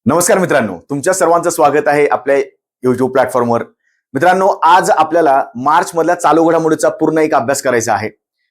नमस्कार मित्रांनो, तुमच्या सर्वांचं स्वागत आहे आपल्या YouTube प्लॅटफॉर्मवर. मित्रांनो, आज आपल्याला मार्च मधल्या चालू घडामोडीचा पूर्ण एक अभ्यास करायचा आहे.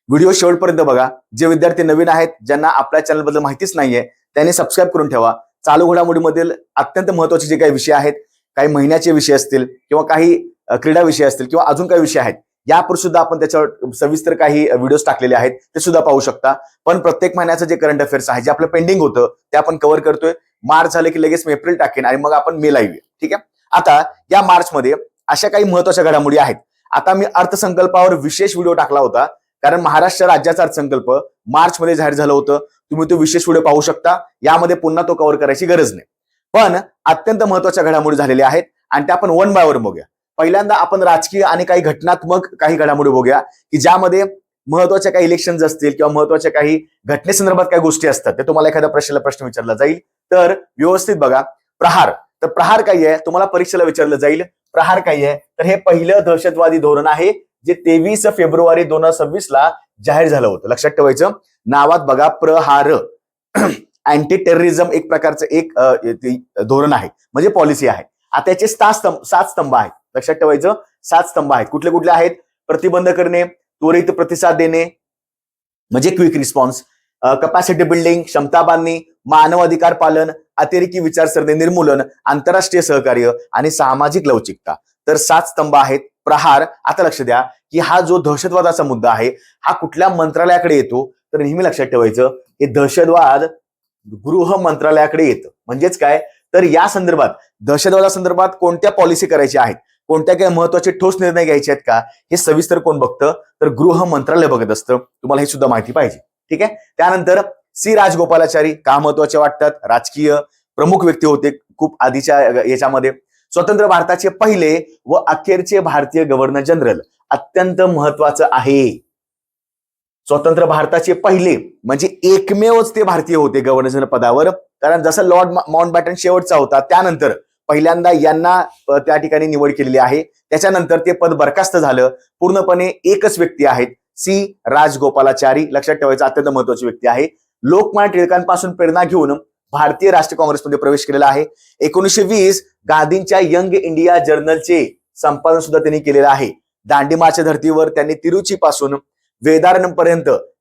व्हिडिओ शेवटपर्यंत बघा. जे विद्यार्थी नवीन आहेत, ज्यांना आपल्या चॅनलबद्दल माहितीच नाहीये, त्यांनी सबस्क्राईब करून ठेवा. चालू घडामोडीमधील अत्यंत महत्त्वाचे जे काही विषय आहेत, काही महिन्याचे विषय असतील किंवा काही क्रीडा विषय असतील किंवा अजून काही विषय आहेत, यावर सुद्धा आपण त्याच्यावर सविस्तर काही व्हिडिओज टाकलेले आहेत, ते सुद्धा पाहू शकता. पण प्रत्येक महिन्याचं जे करंट अफेअर्स आहे, जे आपलं पेंडिंग होतं, ते आपण कव्हर करतोय. मार्च झाले की लगेच मी एप्रिल टाकेन आणि मग आपण मे ला येऊया. ठीक आहे. आता या मार्च मध्ये अशा काही महत्त्वाच्या घडामोडी आहेत. आता मी अर्थसंकल्पावर विशेष व्हिडिओ टाकला होता, कारण महाराष्ट्र राज्याचा अर्थसंकल्प मार्च मध्ये जाहीर झालं होतं. तुम्ही तो विशेष व्हिडिओ पाहू शकता. यामध्ये पुन्हा तो कव्हर करायची गरज नाही. पण अत्यंत महत्त्वाच्या घडामोडी झालेल्या आहेत आणि त्या आपण वन बाय वन बघूया. पहिल्यांदा आपण राजकीय आणि काही घटनात्मक काही घडामोडी बघूया, की ज्यामध्ये महत्त्वाच्या काही इलेक्शन्स असतील किंवा महत्त्वाच्या काही घटनेसंदर्भात काही गोष्टी असतात. ते तुम्हाला एखाद्या प्रश्न विचारला जाईल, तर व्यवस्थित बघा. प्रहार, तर प्रहार काय आहे तुम्हाला परीक्षेला विचारलं जाईल. प्रहार काय आहे, तर हे पहिलं दहशतवादी धोरण आहे जे 23 फेब्रुवारी 2026 ला जाहीर झालं होतं. लक्षात ठेवायचं, नावात बघा प्रहार. अँटी टेररिझम एक प्रकारचं एक धोरण आहे, म्हणजे पॉलिसी आहे. आता याचे 7 स्तंभ आहेत. लक्षात ठेवायचं, 7 स्तंभ आहेत. कुठले कुठले आहेत? प्रतिबंध करणे, त्वरित प्रतिसाद देणे म्हणजे क्विक रिस्पॉन्स, कपॅसिटी बिल्डिंग, क्षमता बांधणी, मानव अधिकार पालन, अतिरेकी विचारसरणी निर्मूलन, आंतरराष्ट्रीय सहकार्य आणि सामाजिक लवचिकता. तर 7 स्तंभ आहेत. प्रहार. आता लक्ष द्या की हा जो दहशतवादाचा मुद्दा आहे, हा कुठल्या मंत्रालयाकडे येतो? तर नेहमी लक्षात ठेवायचं, हे दहशतवाद गृह मंत्रालयाकडे येतं. म्हणजेच काय, तर या संदर्भात दहशतवादासंदर्भात कोणत्या पॉलिसी करायच्या आहेत, कोणत्या काही महत्वाचे ठोस निर्णय घ्यायचे आहेत का, हे सविस्तर कोण बघतं? तर गृह मंत्रालय बघत असतं. तुम्हाला हे सुद्धा माहिती पाहिजे. ठीक आहे. त्यानंतर सी राजगोपालाचारी का महत्वाचे वाटतात? राजकीय प्रमुख व्यक्ती होते खूप आधीच्या याच्यामध्ये. स्वतंत्र भारताचे पहिले व अखेरचे भारतीय गव्हर्नर जनरल. अत्यंत महत्वाचं आहे. स्वतंत्र भारताचे पहिले म्हणजे एकमेवच ते भारतीय होते गव्हर्नर जनरल पदावर. कारण जसं लॉर्ड माउंटबॅटन शेवटचा होता, त्यानंतर पहिल्यांदा यांना त्या ठिकाणी निवड केलेली आहे. त्याच्यानंतर ते पद बरखास्त झालं. पूर्णपणे एकच व्यक्ती आहेत, सी राजगोपालाचारी. लक्षात ठेवायचं, अत्यंत महत्वाची व्यक्ती आहे. लोकमान्य टिळकांपासून प्रेरणा घेऊन भारतीय राष्ट्रीय काँग्रेसमध्ये प्रवेश केलेला आहे. 1920 गांधींच्या यंग इंडिया जर्नलचे संपादन सुद्धा त्यांनी केलेलं आहे. दांडी मार्चच्या धर्तीवर त्यांनी तिरुची पासून वेदारण्यम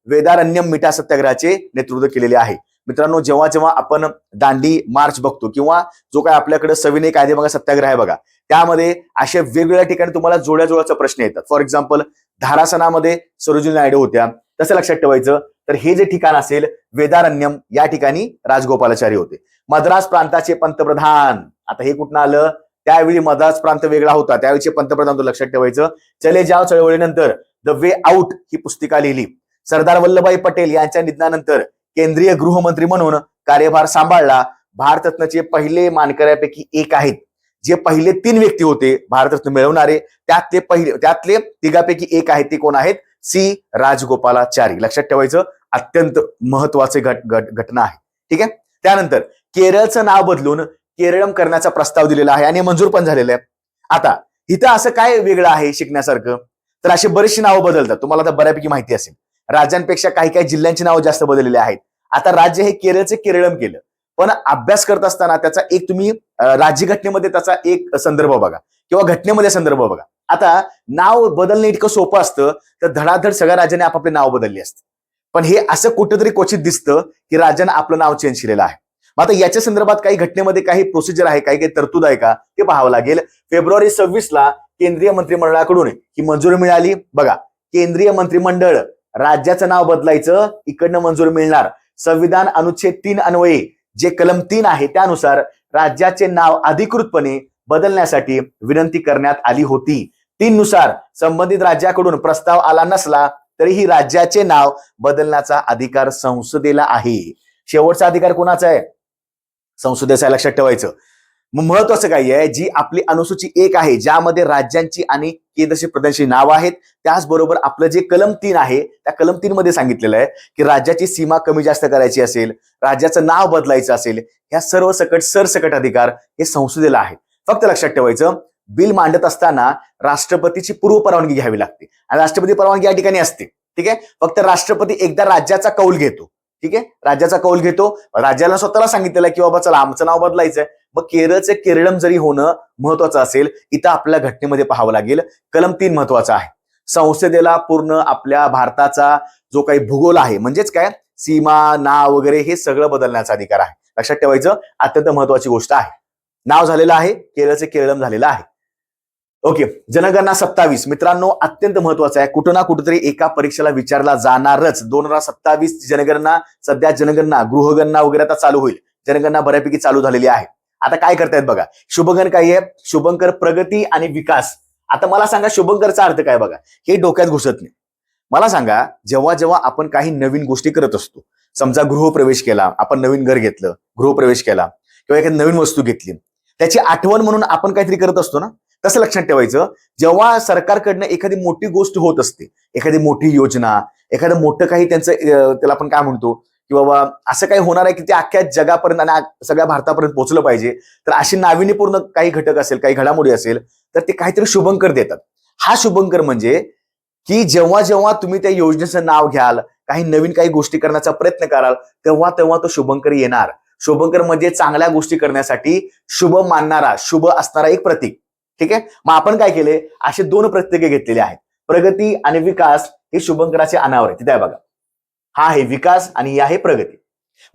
वेदारण्यम मिठा सत्याग्रहाचे नेतृत्व केलेले आहे. मित्रांनो, जेव्हा जेव्हा आपण दांडी मार्च बघतो किंवा जो काय आपल्याकडे सविनय कायदेभंग सत्याग्रह आहे बघा, त्यामध्ये अशा वेगवेगळ्या ठिकाणी तुम्हाला जोड्याचा प्रश्न येतात. फॉर एक्झाम्पल, धारासनामध्ये सरोजिनी नायडू होत्या. तसं लक्षात ठेवायचं, तर हे जे ठिकाण असेल वेदारण्यम, या ठिकाणी राजगोपालाचारी होते. मद्रास प्रांताचे पंतप्रधान. आता हे कुठं आलं? त्यावेळी मद्रास प्रांत वेगळा होता, त्यावेळीचे पंतप्रधान तो लक्षात ठेवायचं. चले जाव चळवळीनंतर द वे आउट ही पुस्तिका लिहिली. सरदार वल्लभभाई पटेल यांच्या निधनानंतर केंद्रीय गृहमंत्री म्हणून कार्यभार सांभाळला. भारतरत्नचे पहिले मानकऱ्यापैकी एक आहेत. जे पहिले 3 व्यक्ती होते भारतरत्न मिळवणारे, त्यातले तिघापैकी एक आहेत. ते कोण आहेत? सी राजगोपालाचारी. लक्षात ठेवायचं, अत्यंत महत्वाचे घटना आहे. ठीक आहे. त्यानंतर केरळचं नाव बदलून केरळम करण्याचा प्रस्ताव दिलेला आहे आणि मंजूर पण झालेलं आहे. आता इथं असं काय वेगळं आहे शिकण्यासारखं? तर असे बरेचशी नावं बदलतात, तुम्हाला तर बऱ्यापैकी माहिती असेल. राज्यांपेक्षा काही काही जिल्ह्यांची नावं जास्त बदललेली आहेत. आता राज्य हे केरळचे केरळम केलं, पण अभ्यास करत असताना त्याचा एक तुम्ही राज्यघटनेमध्ये त्याचा एक संदर्भ बघा किंवा घटनेमध्ये संदर्भ बघा. आता नाव बदलणे इतकं सोपं असतं, तर धडाधड सगळ्या राज्याने आपापले नाव बदलली असते. पण हे असं कुठेतरी क्वचित दिसतं की राज्यानं आपलं नाव चेंज केलेलं आहे. मग आता याच्या संदर्भात काही घटनेमध्ये काही प्रोसिजर आहे, काही तरतूद आहे का, ते पाहावं लागेल. फेब्रुवारी 26 ला केंद्रीय मंत्रिमंडळाकडून ही मंजुरी मिळाली. बघा, केंद्रीय मंत्रिमंडळ राज्याचं नाव बदलायचं, इकडनं मंजुरी मिळणार. संविधान अनुच्छेद 3 अन्वये जे कलम 3 आहे, त्यानुसार राज्याचे नाव अधिकृतपणे बदलण्यासाठी विनंती करण्यात आली होती. 3 नुसार संबंधित राज्याकडून प्रस्ताव आला नसला तरीही राज्याचे नाव बदलण्याचा अधिकार संसदेला आहे. शेवटचा अधिकार कोणाचा आहे? संसदेचा. लक्षात ठेवायचं. महत्वाचं काय आहे, जी आपली अनुसूची 1 आहे, ज्यामध्ये राज्यांची आणि केंद्रशासित प्रदेशांची नाव आहेत, त्याचबरोबर आपलं जे कलम 3 आहे, त्या कलम 3 मध्ये सांगितलेलं आहे की राज्याची सीमा कमी जास्त करायची असेल, राज्याचं नाव बदलायचं असेल, ह्या सर्व सरसकट अधिकार हे संसदेला आहेत. फक्त लक्षात ठेवायचं, बिल मांडत असताना राष्ट्रपतीची पूर्व परवानगी घ्यावी लागते आणि राष्ट्रपती परवानगी या ठिकाणी असते. ठीक आहे. फक्त राष्ट्रपती एकदा राज्याचा कौल घेतो. ठीक आहे, राज्याचा कौल घेतो. राज्याला स्वतःला सांगितलेलं की बाबा चला आमचं नाव बदलायचंय, मग केरळचे केरळम जरी होणं महत्वाचं असेल, इथं आपल्या घटनेमध्ये पाहावं लागेल कलम 3 महत्वाचा आहे. संसदेला पूर्ण आपल्या भारताचा जो काही भूगोल आहे, म्हणजेच काय सीमा, नाव वगैरे हे सगळं बदलण्याचा अधिकार आहे. लक्षात ठेवायचं, अत्यंत महत्वाची गोष्ट आहे. नाव झालेलं आहे, केरळचे केरळम झालेलं आहे. ओके, जनगणना 27 मित्रांनो अत्यंत महत्वाचं आहे. कुठं ना कुठेतरी एका परीक्षेला विचारला जाणारच. 2027 जनगणना, सध्या जनगणना, गृहगणना वगैरे आता चालू होईल. जनगणना बऱ्यापैकी चालू झालेली आहे. आता काय करतायत बघा, शुभंकर काय आहे, शुभंकर प्रगती आणि विकास. आता मला सांगा शुभंकरचा अर्थ काय बघा, हे डोक्यात घुसत नाही. मला सांगा, जेव्हा जेव्हा आपण काही नवीन गोष्टी करत असतो, समजा गृहप्रवेश केला, आपण नवीन घर घेतलं, गृहप्रवेश केला किंवा एखादी नवीन वस्तू घेतली, त्याची आठवण म्हणून आपण काहीतरी करत असतो ना. तसं लक्षात ठेवायचं, जेव्हा सरकारकडनं एखादी मोठी गोष्ट होत असते, एखादी मोठी योजना, एखादं मोठं काही त्यांचं त्याला आपण काय म्हणतो की बाबा असं काही होणार आहे की ते अख्ख्या जगापर्यंत आणि सगळ्या भारतापर्यंत पोहोचलं पाहिजे, तर अशी नाविन्यपूर्ण काही घटक असेल, काही घडामोडी असेल, तर ते काहीतरी शुभंकर देतात. हा शुभंकर म्हणजे की जेव्हा जेव्हा तुम्ही त्या योजनेचं नाव घ्याल, काही नवीन काही गोष्टी करण्याचा प्रयत्न कराल, तेव्हा तेव्हा तो शुभंकर येणार. शुभंकर म्हणजे चांगल्या गोष्टी करण्यासाठी शुभ मानणारा, शुभ असणारा एक प्रतीक. ठीक आहे, मग आपण काय केले, असे 2 प्रत्येके घेतलेले आहेत. प्रगती आणि विकास हे शुभंकराचे अनावर आहे. तिथे आहे बघा, हा आहे विकास आणि ही आहे प्रगती.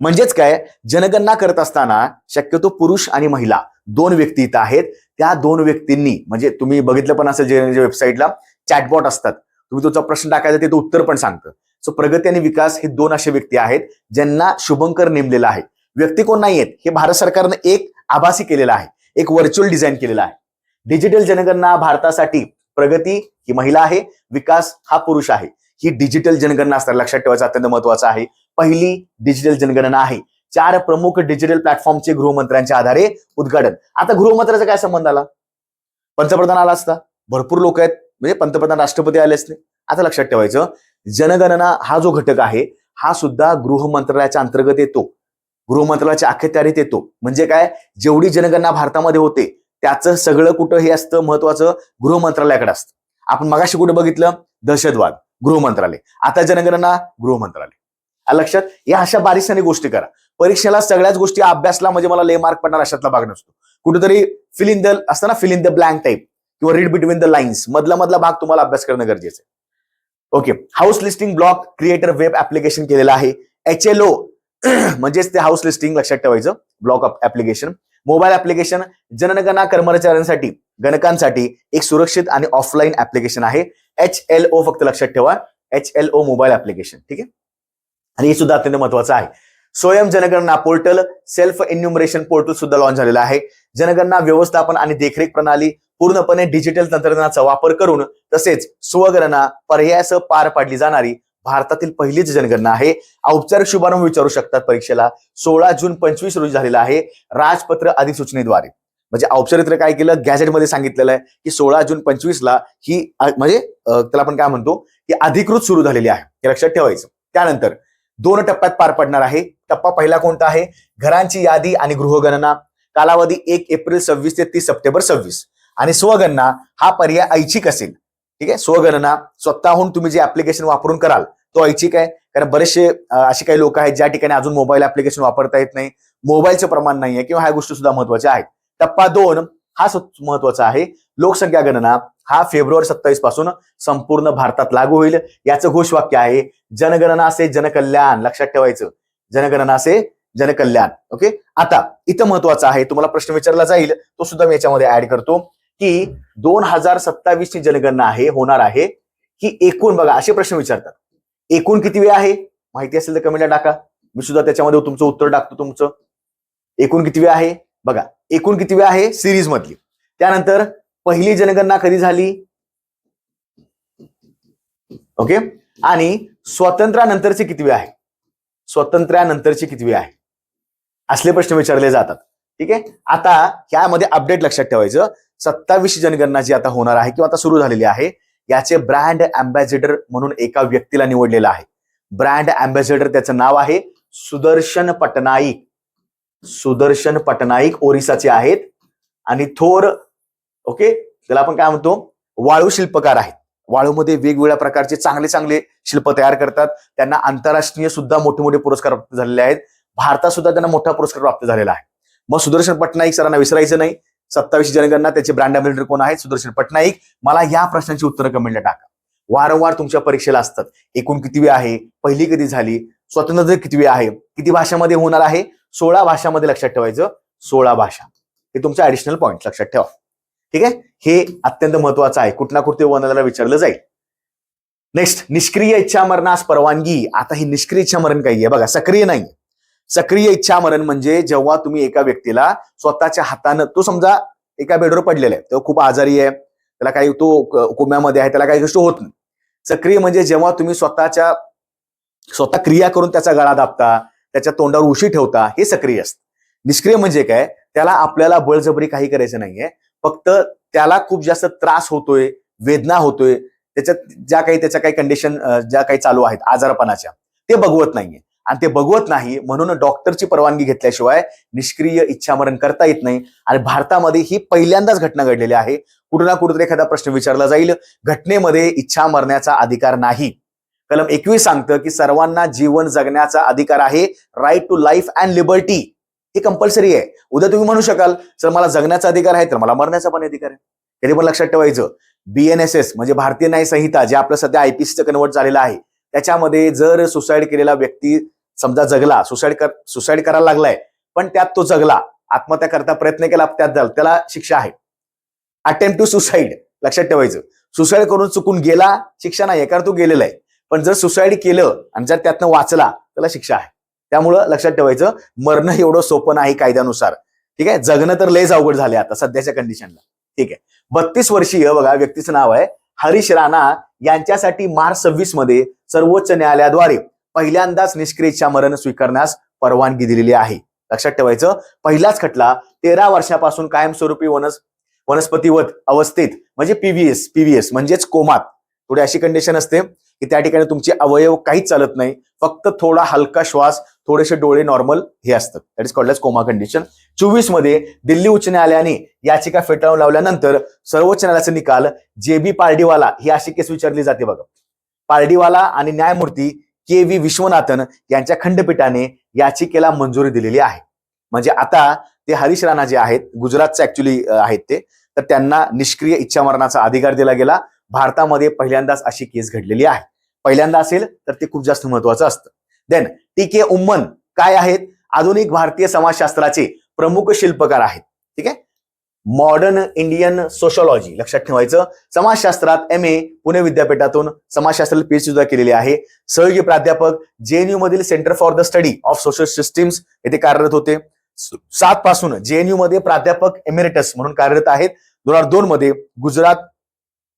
म्हणजेच काय, जनगणना करत असताना शक्यतो पुरुष आणि महिला 2 व्यक्ती इथं आहेत. त्या 2 व्यक्तींनी, म्हणजे तुम्ही बघितलं पण असेल जे वेबसाईटला चॅटबॉट असतात, तुम्ही तुमचा प्रश्न टाकायचा ते उत्तर पण सांगतं. सो प्रगती आणि विकास हे 2 असे व्यक्ती आहेत ज्यांना शुभंकर नेमलेला आहे. व्यक्ती कोण नाहीयेत, हे भारत सरकारनं एक आभासी केलेलं आहे, एक व्हर्च्युअल डिझाईन केलेलं आहे. डिजिटल जनगणना भारतासाठी प्रगती ही महिला आहे, विकास हा पुरुष आहे. ही डिजिटल जनगणना असतात, लक्षात ठेवायचं अत्यंत महत्वाचं आहे. पहिली डिजिटल जनगणना आहे. 4 प्रमुख डिजिटल प्लॅटफॉर्मचे गृहमंत्र्यांच्या आधारे उद्घाटन. आता गृहमंत्र्याचा काय संबंध आला, पंतप्रधान आला असता, भरपूर लोक आहेत, म्हणजे पंतप्रधान राष्ट्रपती आले असते. आता लक्षात ठेवायचं, जनगणना हा जो घटक आहे हा सुद्धा गृह मंत्रालयाच्या अंतर्गत येतो, गृह मंत्रालयाच्या अखत्यारीत येतो. म्हणजे काय, जेवढी जनगणना भारतामध्ये होते त्याचं सगळं कुठं हे असतं महत्वाचं, गृह मंत्रालयाकडे असतं. आपण मगाशी कुठे बघितलं, दहशतवाद गृह मंत्रालय, आता जनगणना गृह मंत्रालय. लक्षात, या अशा बारीकसानी गोष्टी करा. परीक्षेला सगळ्याच गोष्टी अभ्यासला म्हणजे मला ले मार्क पडणार अशातला भाग नसतो. कुठेतरी फिल इन द असतं ना, fill in the blank type किंवा रीड बिटवीन द लाईन्स, मधला भाग तुम्हाला अभ्यास करणं गरजेचं आहे. Okay, house listing block creator web application केलेलं आहे. HLO म्हणजेच ते हाऊस लिस्टिंग, लक्षात ठेवायचं, ब्लॉक ऍप्लिकेशन. मोबाईल ऍप्लिकेशन जनगणना कर्मचाऱ्यांसाठी, गणकांसाठी एक सुरक्षित आणि ऑफलाईन ऍप्लिकेशन आहे. HLO फक्त लक्षात ठेवा, HLO मोबाईल ऍप्लिकेशन. ठीक आहे, आणि हे सुद्धा अत्यंत महत्वाचं आहे. स्वयं जनगणना पोर्टल, सेल्फ इन्युमरेशन पोर्टल सुद्धा लॉन्च झालेलं आहे. जनगणना व्यवस्थापन आणि देखरेख प्रणाली पूर्णपणे डिजिटल तंत्रज्ञानाचा वापर करून तसेच स्वगणना पर्यायासह पार पाडली जाणारी भारतातील पहिलीच जनगणना आहे. औपचारिक शुभारंभ विचारू शकतात परीक्षेला. 16 जून 25 रोजी झालेला आहे राजपत्र अधिसूचनेद्वारे. म्हणजे औपचारिक काय केलं, गॅझेटमध्ये सांगितलेलं आहे की 16 जून 25 ला ही म्हणजे त्याला आपण काय म्हणतो की अधिकृत सुरू झालेली आहे, हे लक्षात ठेवायचं. त्यानंतर 2 टप्प्यात पार पडणार आहे. टप्पा पहिला कोणता आहे, घरांची यादी आणि गृहगणना, कालावधी 1 एप्रिल 26 ते 30 सप्टेंबर 26. आणि स्वगणना हा पर्याय ऐच्छिक असेल. ठीक आहे, स्वगणना स्वतःहून तुम्ही जे ऍप्लिकेशन वापरून कराल तो ऐच्छिक आहे, कारण बरेचसे असे काही लोक आहेत ज्या ठिकाणी अजून मोबाईल ऍप्लिकेशन वापरता येत नाही, मोबाईलचं प्रमाण नाहीये किंवा ह्या गोष्टी सुद्धा महत्वाच्या आहेत. टप्पा 2 हा महत्वाचा आहे. लोकसंख्या गणना हा फेब्रुवारी 27 पासून संपूर्ण भारतात लागू होईल. याचं घोषवाक्य आहे, जनगणना से जनकल्याण. लक्षात ठेवायचं, जनगणना से जनकल्याण. ओके, आता इथं महत्वाचं आहे, तुम्हाला प्रश्न विचारला जाईल, तो सुद्धा मी याच्यामध्ये ऍड करतो की 2027 ची जनगणना आहे, होणार आहे की एकूण, बघा असे प्रश्न विचारतात, एकूण किती वेळ आहे, माहिती असेल तर कमेंटला टाका, मी सुद्धा त्याच्यामध्ये तुमचं उत्तर टाकतो. तुमचं एकूण किती वेळ आहे, बघा एकूण किती वेळ आहे सिरीज मधली. त्यानंतर पहिली जनगणना कधी झाली, ओके, आणि स्वातंत्र्यानंतरची किती वेळ आहे, स्वातंत्र्यानंतरची किती वेळ आहे, असले प्रश्न विचारले जातात. ठीक आहे, आता यामध्ये अपडेट लक्षात ठेवायचं, 27 जनगणना जी आता होणार आहे किंवा आता सुरू झालेली आहे, याचे ब्रँड अँबॅसेडर म्हणून एका व्यक्तीला निवडलेलं आहे. ब्रँड अँबॅसेडर त्याचं नाव आहे सुदर्शन पटनाईक. सुदर्शन पटनाईक ओरिसाचे आहेत आणि थोर, ओके, त्याला आपण काय म्हणतो, वाळू शिल्पकार आहेत. वाळूमध्ये वेगवेगळ्या प्रकारचे चांगले चांगले शिल्प तयार करतात. त्यांना आंतरराष्ट्रीय सुद्धा मोठे मोठे पुरस्कार प्राप्त झालेले आहेत. भारतात सुद्धा त्यांना मोठा पुरस्कार प्राप्त झालेला आहे. मग सुदर्शन पटनाईक सरांना विसरायचं नाही. 27 जनगणना त्याचे ब्रँड अँबॅसेडर कोण आहेत? सुदर्शन पटनाईक. मला या प्रश्नांची उत्तरं कमेंटला टाका. वारंवार तुमच्या परीक्षेला असतात. एकूण कितवी आहे, पहिली कधी झाली, स्वातंत्र्य कितवी आहे, किती भाषामध्ये होणार आहे? 16 भाषामध्ये लक्षात ठेवायचं. 16 भाषा. हे तुमच्या ऍडिशनल पॉईंट लक्षात ठेवा. ठीक आहे, हे अत्यंत महत्वाचं आहे. कुठना कुठे वनाला विचारलं जाईल. नेक्स्ट, निष्क्रिय इच्छामरणास परवानगी. आता ही निष्क्रिय इच्छामरण काही आहे बघा, सक्रिय नाही. सक्रिय इच्छामरण म्हणजे जेव्हा तुम्ही एका व्यक्तीला स्वतःच्या हातानं, तो समजा एका बेडवर पडलेला आहे, तो खूप आजारी आहे, त्याला काही, तो कोम्यामध्ये आहे, त्याला काही गोष्ट होत नाही. सक्रिय म्हणजे जेव्हा तुम्ही स्वतः क्रिया करून त्याचा गळा दाबता, त्याच्या तोंडावर उशी ठेवता, हे सक्रिय असतं. निष्क्रिय म्हणजे काय? त्याला आपल्याला बळजबरी काही करायचं नाहीये, फक्त त्याला खूप जास्त त्रास होतोय, वेदना होतोय, त्याच्या काही कंडिशन ज्या काही चालू आहेत आजारपणाच्या, ते बघवत नाहीये. आणि ते बघवत नाही म्हणून डॉक्टरची परवानगी घेतल्याशिवाय निष्क्रिय इच्छामरण करता येत नाही. आणि भारतामध्ये ही पहिल्यांदाच घटना घडलेली आहे. कुठं ना कुठेतरी एखादा प्रश्न विचारला जाईल. घटनेमध्ये इच्छा मरण्याचा अधिकार नाही. कलम 21 सांगतं की सर्वांना जीवन जगण्याचा अधिकार आहे. Right to life and liberty. हे कंपल्सरी आहे. उद्या तुम्ही म्हणू शकाल सर मला जगण्याचा अधिकार आहे तर मला मरण्याचा पण अधिकार आहे. कधी पण लक्षात ठेवायचं. BNSS म्हणजे भारतीय न्याय संहिता, जे आपलं सध्या IPCचं कन्वर्ट झालेलं आहे, त्याच्यामध्ये जर सुसाईड केलेला व्यक्ती समजा जगला, सुसाईड करायला लागलाय, पण त्यात तो जगला, आत्महत्या करता प्रयत्न केला, त्यात झाला, त्याला शिक्षा आहे. अटेम्प्ट टू सुसाईड लक्षात ठेवायचं. सुसाईड करून चुकून गेला, शिक्षा नाही, कारण तो गेलेला आहे. पण जर सुसाईड केलं आणि जर त्यातनं वाचला, त्याला शिक्षा आहे. त्यामुळं लक्षात ठेवायचं, मरणं एवढं सोपं नाही कायद्यानुसार. ठीक आहे, जगणं तर लयच अवघड झाले आता सध्याच्या कंडिशनला. ठीक आहे, 32 वर्षीय बघा व्यक्तीचं नाव आहे हरीश राणा, यांच्यासाठी मार्च 26 मध्ये सर्वोच्च न्यायालयाद्वारे पहिल्यांदाच निष्क्रिय इच्छामरण स्वीकारण्यास परवानगी दिलेली आहे. लक्षात ठेवायचं, पहिलाच खटला 13 वर्षापासून कायमस्वरूपी वनस्पतीवत अवस्थेत म्हणजे पीव्हीएस म्हणजेच कोमात. थोडी अशी कंडिशन असते की त्या ठिकाणी तुमचे अवयव काहीच चालत नाही, फक्त थोडा हलका श्वास, थोडेसे डोळे नॉर्मल हे असतात. That is called as coma condition. 24 मध्ये दिल्ली उच्च न्यायालयाने याचिका फेटाळून लावल्यानंतर सर्वोच्च न्यायालयाचा निकाल JB पार्डीवाला ही अशी केस विचारली जाते बघा. पार्डीवाला आणि न्यायमूर्ती KV विश्वनाथन यांच्या खंडपीठाने याचिकेला मंजुरी दिलेली आहे. म्हणजे आता ते हरीश राणा जे आहेत, गुजरातचे ऍक्च्युली आहेत ते, तर त्यांना निष्क्रिय इच्छामरणाचा अधिकार दिला गेला. भारतामध्ये पहिल्यांदाच अशी केस घडलेली आहे. पहिल्यांदा असेल तर ते खूप जास्त महत्वाचं असतं. देन TK उम्मन काय आहेत? आधुनिक भारतीय समाजशास्त्राचे प्रमुख शिल्पकार आहेत. ठीक आहे, मॉडर्न इंडियन सोशॉलॉजी लक्षात ठेवायचं. समाजशास्त्रात MA पुणे विद्यापीठातून समाजशास्त्रात PhD सुद्धा केलेली आहे. सहयोगी प्राध्यापक JNU मधील centre for the study of social systems येथे कार्यरत होते. 7 पासून JNU मध्ये प्राध्यापक एमिरेटस म्हणून कार्यरत आहेत. 2002 मध्ये गुजरात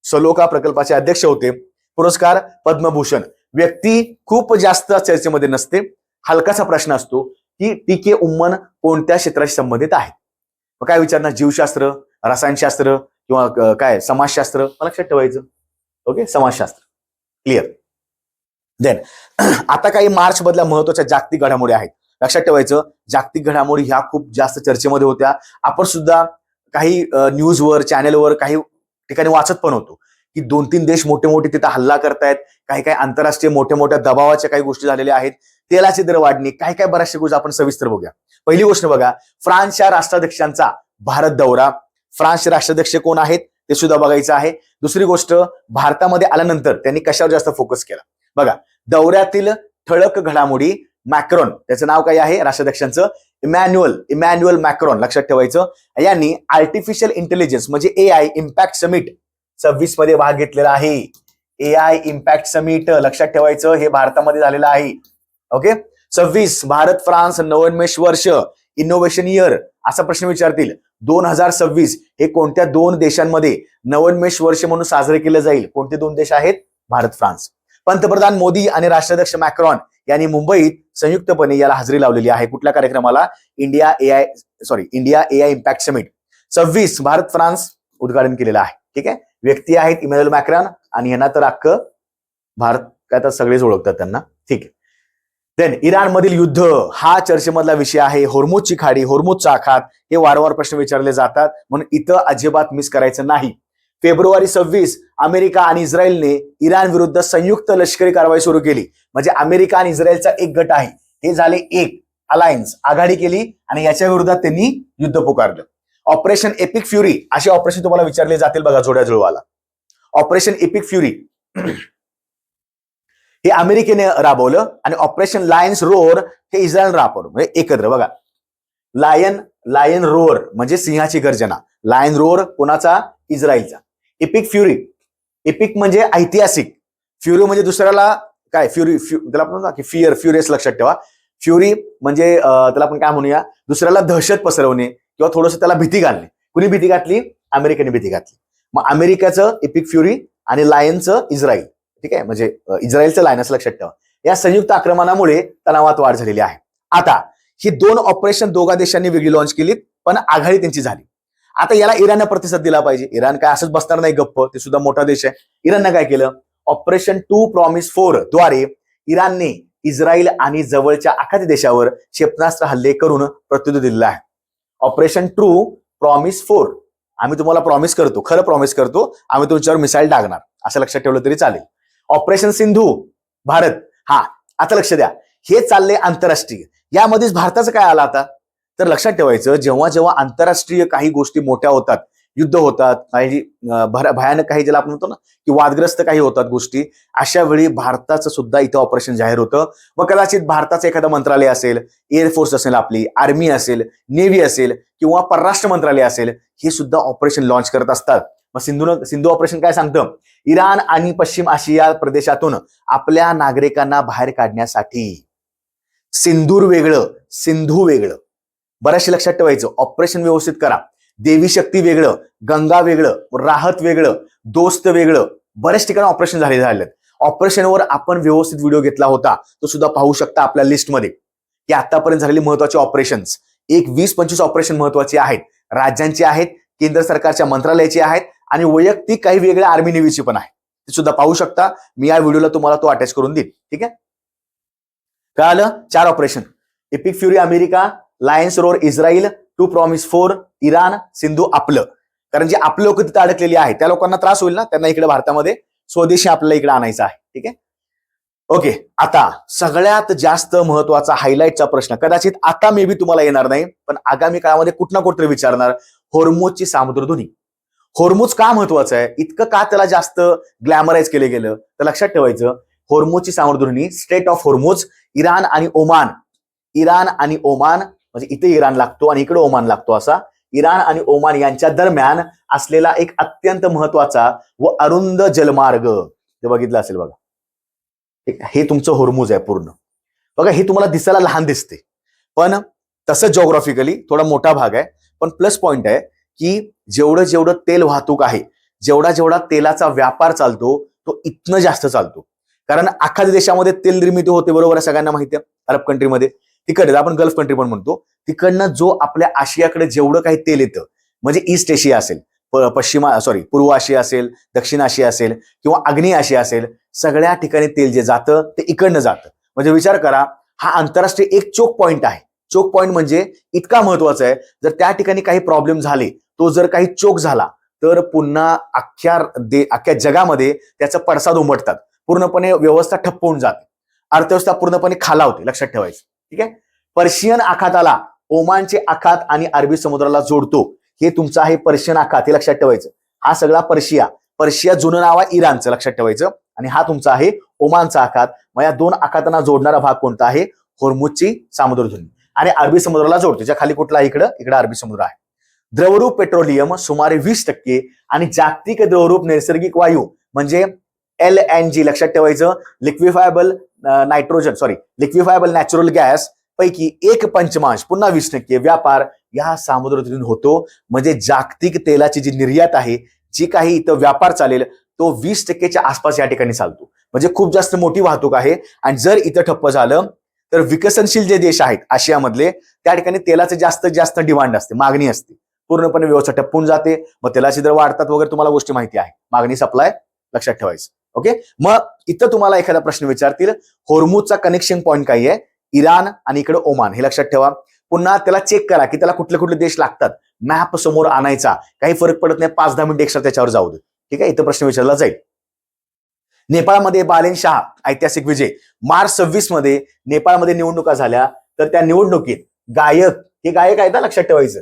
सलोका प्रकल्पाचे अध्यक्ष होते. पुरस्कार पद्मभूषण. व्यक्ती खूप जास्त चर्चेमध्ये नसते, हलकासा प्रश्न असतो की TK उम्मन कोणत्या क्षेत्राशी संबंधित आहेत. मग काय विचारणार? जीवशास्त्र, रसायनशास्त्र किंवा काय समाजशास्त्र, लक्षात ठेवायचं. ओके, समाजशास्त्र क्लिअर. देन आता काही मार्च मधल्या महत्वाच्या जागतिक घडामोडी आहेत. लक्षात ठेवायचं, जागतिक घडामोडी ह्या खूप जास्त चर्चेमध्ये होत्या. आपण सुद्धा काही न्यूजवर, चॅनेलवर काही ठिकाणी वाचत पण होतो की 2-3 देश मोठे तिथं हल्ला करतायत. काही आंतरराष्ट्रीय मोठ्या दबावाच्या काही गोष्टी झालेल्या आहेत. तेलाचे दर वाढणे, काय बऱ्याचशा गोष्टी आपण सविस्तर बघूया. पहिली गोष्ट बघा, फ्रान्सच्या राष्ट्राध्यक्षांचा भारत दौरा. फ्रान्सचे राष्ट्राध्यक्ष कोण आहेत ते सुद्धा बघायचं आहे. दुसरी गोष्ट, भारतामध्ये आल्यानंतर त्यांनी कशावर जास्त फोकस केला बघा. दौऱ्यातील ठळक घडामोडी. मॅक्रॉन, त्याचं नाव काय आहे राष्ट्राध्यक्षांचं? Emmanuel Macron. लक्षात ठेवायचं, यांनी आर्टिफिशियल इंटेलिजन्स म्हणजे AI इम्पॅक्ट समिट 26 मध्ये भाग घेतलेला आहे. AI इम्पॅक्ट समिट लक्षात ठेवायचं, हे भारतामध्ये झालेलं आहे. ओके, 26 भारत फ्रान्स नवोन्मेष वर्ष, इनोव्हेशन इयर असा प्रश्न विचारतील. 2026 हे कोणत्या 2 देशांमध्ये नवोन्मेष वर्ष म्हणून साजरे केले जाईल? कोणते 2 देश आहेत? भारत फ्रान्स. पंतप्रधान मोदी आणि राष्ट्राध्यक्ष मॅक्रॉन यांनी मुंबईत संयुक्तपणे याला हजेरी लावलेली आहे. कुठल्या कार्यक्रमाला? India AI impact summit. 26 Bharat France उद्घाटन केलेलं आहे. ठीक आहे, व्यक्ती आहेत इमॅन्युअल मॅक्रॉन आणि यांना तर अख्खं भारत काय तर सगळेच ओळखतात त्यांना. ठीक आहे. देन इराण मधील युद्ध हा चर्चेमधला विषय आहे. होर्मुझची खाडी, होर्मुझचा आखात, हे वारंवार प्रश्न विचारले जातात, म्हणून इथं अजिबात मिस करायचं नाही. फेब्रुवारी 26 अमेरिका आणि इस्रायलने इराण विरुद्ध संयुक्त लष्करी कारवाई सुरू केली. म्हणजे अमेरिका आणि इस्रायलचा एक गट आहे, हे झाले एक, अलायन्स आघाडी केली आणि याच्या विरोधात त्यांनी युद्ध पुकारलं. ऑपरेशन एपिक फ्युरी असे ऑपरेशन तुम्हाला विचारले जातील बघा जोड्या जुळवाला. ऑपरेशन एपिक फ्युरी हे अमेरिकेने राबवलं आणि ऑपरेशन लायन्स रोअर हे इस्रायल राबवलं. म्हणजे एकत्र बघा, लायन रोअर म्हणजे सिंहाची गर्जना. लायन रोअर कोणाचा? इस्रायलचा. एपिक फ्युरी, एपिक म्हणजे ऐतिहासिक, फ्युरी म्हणजे दुसऱ्याला काय फ्युरी त्याला आपण म्हणतो की फ्युरियस लक्षात ठेवा. फ्युरी म्हणजे त्याला आपण काय म्हणूया, दुसऱ्याला दहशत पसरवणे किंवा थोडंसं त्याला भीती घालणे. कुणी भीती घातली? अमेरिकेने भीती घातली. मग अमेरिकेचं एपिक फ्युरी आणि लायनचं इस्रायल, ठीक आहे, म्हणजे इस्रायलचं लायनस लक्षात ठेवा. या संयुक्त आक्रमणामुळे तणावात वाढ झालेली आहे. आता ही दोन ऑपरेशन दोघा देशांनी वेगळी लॉन्च केलीत, पण आघाडी त्यांची झाली. आता याला इराणनं प्रतिसाद दिला पाहिजे. इराण काय असंच बसणार नाही गप्प, ते सुद्धा मोठा देश आहे. इराणनं काय केलं? ऑपरेशन 2 प्रॉमिस 4 द्वारे इराणने इस्रायल आणि जवळच्या आखाती देशावर क्षेपणास्त्र हल्ले करून प्रत्युत्तर दिलेलं आहे. ऑपरेशन 2 प्रॉमिस 4, आम्ही तुम्हाला प्रॉमिस करतो, खरं प्रॉमिस करतो, आम्ही तुमच्यावर मिसाईल टाकणार, असं लक्षात ठेवलं तरी चालेल. ऑपरेशन सिंधू भारत, हा आता लक्ष द्या, हे चालले आंतरराष्ट्रीय. यामध्येच भारताचं काय आलं आता? तर लक्षात ठेवायचं, जेव्हा जेव्हा आंतरराष्ट्रीय काही गोष्टी मोठ्या होतात, युद्ध होतात, काही भयानक काही ज्याला आपण म्हणतो ना की वादग्रस्त काही होतात गोष्टी, अशा वेळी भारताचं सुद्धा इथं ऑपरेशन जाहीर होतं. मग कदाचित भारताचं एखादं मंत्रालय असेल, एअरफोर्स असेल, आपली आर्मी असेल, नेव्ही असेल किंवा परराष्ट्र मंत्रालय असेल, हे सुद्धा ऑपरेशन लॉन्च करत असतात. मग सिंधू ऑपरेशन काय सांगतं? इराण आणि पश्चिम आशिया प्रदेशातून आपल्या नागरिकांना बाहेर काढण्यासाठी. सिंदूर वेगळं, सिंधू वेगळं, बऱ्याचशे लक्षात ठेवायचं. ऑपरेशन व्यवस्थित करा. देवी शक्ती वेगळं, गंगा वेगळं, राहत वेगळं, दोस्त वेगळं, बऱ्याच ठिकाणी ऑपरेशन झालेत. ऑपरेशनवर आपण व्यवस्थित व्हिडिओ घेतला होता, तो सुद्धा पाहू शकता आपल्या लिस्टमध्ये, की आतापर्यंत झालेली महत्वाची ऑपरेशन्स. एक 20-25 ऑपरेशन महत्वाची आहेत, राज्यांची आहेत, केंद्र सरकारच्या मंत्रालयाची आहेत आणि वैयक्तिक काही वेगळ्या आर्मी नेव्हीची पण आहे. ते सुद्धा पाहू शकता. मी या व्हिडिओला तुम्हाला तो अटॅच करून देईन, ठीक आहे. कळालं? 4 operation: epic fury America, lions roar Israel, 2 promise 4 Iran, Sindhu आपलं. कारण जे आपलं लोक तिथे अडकलेली आहेत त्या लोकांना त्रास होईल ना, त्यांना इकडे भारतामध्ये स्वदेशी आपल्याला इकडे आणायचं आहे, ठीक आहे. ओके, आता सगळ्यात जास्त महत्वाचा हायलाइटचा प्रश्न, कदाचित आता मे बी तुम्हाला येणार नाही, पण आगामी काळामध्ये कुठं ना कुठे विचारणार, होर्मुझची सामुद्रधुनी. होर्मुझ का महत्वाचं आहे? इतकं का त्याला जास्त ग्लॅमराईज केलं गेलं? तर लक्षात ठेवायचं, होर्मुझची सामुद्रधुनी, स्टेट ऑफ होर्मुझ, इराण आणि ओमान, इराण आणि ओमान म्हणजे इथे इराण लागतो आणि इकडे ओमान लागतो, असा इराण आणि ओमान यांच्या दरम्यान असलेला एक अत्यंत महत्वाचा व अरुंद जलमार्ग. ते बघितलं असेल बघा, हे तुमचं होर्मुझ आहे पूर्ण. बघा, हे तुम्हाला दिसायला लहान दिसते, पण तसं जॉग्राफिकली थोडा मोठा भाग आहे. पण प्लस पॉइंट आहे की जेवढं जेवढं तेल वाहतूक आहे, जेवढा तेलाचा व्यापार चालतो, तो इतनं जास्त चालतो. कारण आखाती देशामध्ये तेल निर्मिती होते, बरोबर आहे, सगळ्यांना माहिती आहे. अरब कंट्रीमध्ये, तिकडे आपण गल्फ कंट्री पण म्हणतो, तिकडनं जो आपल्या आशियाकडे जेवढं काही तेल येतं, म्हणजे ईस्ट एशिया असेल, पूर्व आशिया असेल, दक्षिण आशिया असेल किंवा आग्नेय आशिया असेल, सगळ्या ठिकाणी तेल जे जातं ते इकडनं जातं. म्हणजे विचार करा, हा आंतरराष्ट्रीय एक चोक पॉइंट आहे. चोक पॉइंट म्हणजे इतका महत्वाचा आहे, जर त्या ठिकाणी काही प्रॉब्लेम झाले, तो जर काही चोक झाला, तर पुन्हा अख्ख्या जगामध्ये त्याचा पडसाद उमटतात, पूर्णपणे व्यवस्था ठप्प होऊन जाते, अर्थव्यवस्था पूर्णपणे खालावते. लक्षात ठेवायचं, ठीक आहे. पर्शियन आखाताला ओमानचे आखात आणि अरबी समुद्राला जोडतो. हे तुमचं आहे पर्शियन आखात, हे लक्षात ठेवायचं. हा सगळा पर्शिया जुनं नाव आहे इराणचं, लक्षात ठेवायचं. आणि हा तुमचा आहे ओमानचा आखात. मग या दोन आखातांना जोडणारा भाग कोणता आहे? होर्मुझची सामुद्रधुनी. आणि अरबी समुद्राला जोडतो. ज्या खाली कुठला आहे? इकडं अरबी समुद्र आहे. द्रवरूप पेट्रोलियम सुमारे 20% आणि जागतिक द्रवरूप नैसर्गिक वायू म्हणजे LNG, लक्षात ठेवायचं, लिक्विफायबल नॅचरल गॅस पैकी 1/5 पुन्हा 20% व्यापार या सामुद्रधुनीतून होतो. म्हणजे जागतिक तेलाची जी निर्यात आहे, जी काही इथं व्यापार चालेल, तो 20%च्या आसपास या ठिकाणी चालतो. म्हणजे खूप जास्त मोठी वाहतूक आहे. आणि जर इथं ठप्प झालं तर विकसनशील जे देश आहेत आशियामधले, त्या ठिकाणी तेलाचं जास्त डिमांड असते, मागणी असते, पूर्णपणे व्यवस्था ठप्पून जाते. मग तेलाचे दर वाढतात वगैरे, तुम्हाला गोष्टी माहिती आहे, मागणी सप्लाय, लक्षात ठेवायचं. ओके, मग इथं तुम्हाला एखादा प्रश्न विचारतील, होर्मुझचा कनेक्शन पॉइंट काय आहे? इराण आणि इकडे ओमान, हे लक्षात ठेवा. पुन्हा त्याला चेक करा की त्याला कुठले कुठले देश लागतात. मॅप समोर आणायचा, काही फरक पडत नाही, 5-10 मिनिट एक्स्ट्रा त्याच्यावर जाऊ दे, ठीक आहे. इथं प्रश्न विचारला जाईल. नेपाळमध्ये बालेन शाह ऐतिहासिक विजय. मार्च 26 मध्ये नेपाळमध्ये निवडणुका झाल्या, तर त्या निवडणुकीत गायक, हे गायक आहेत ना, लक्षात ठेवायचं,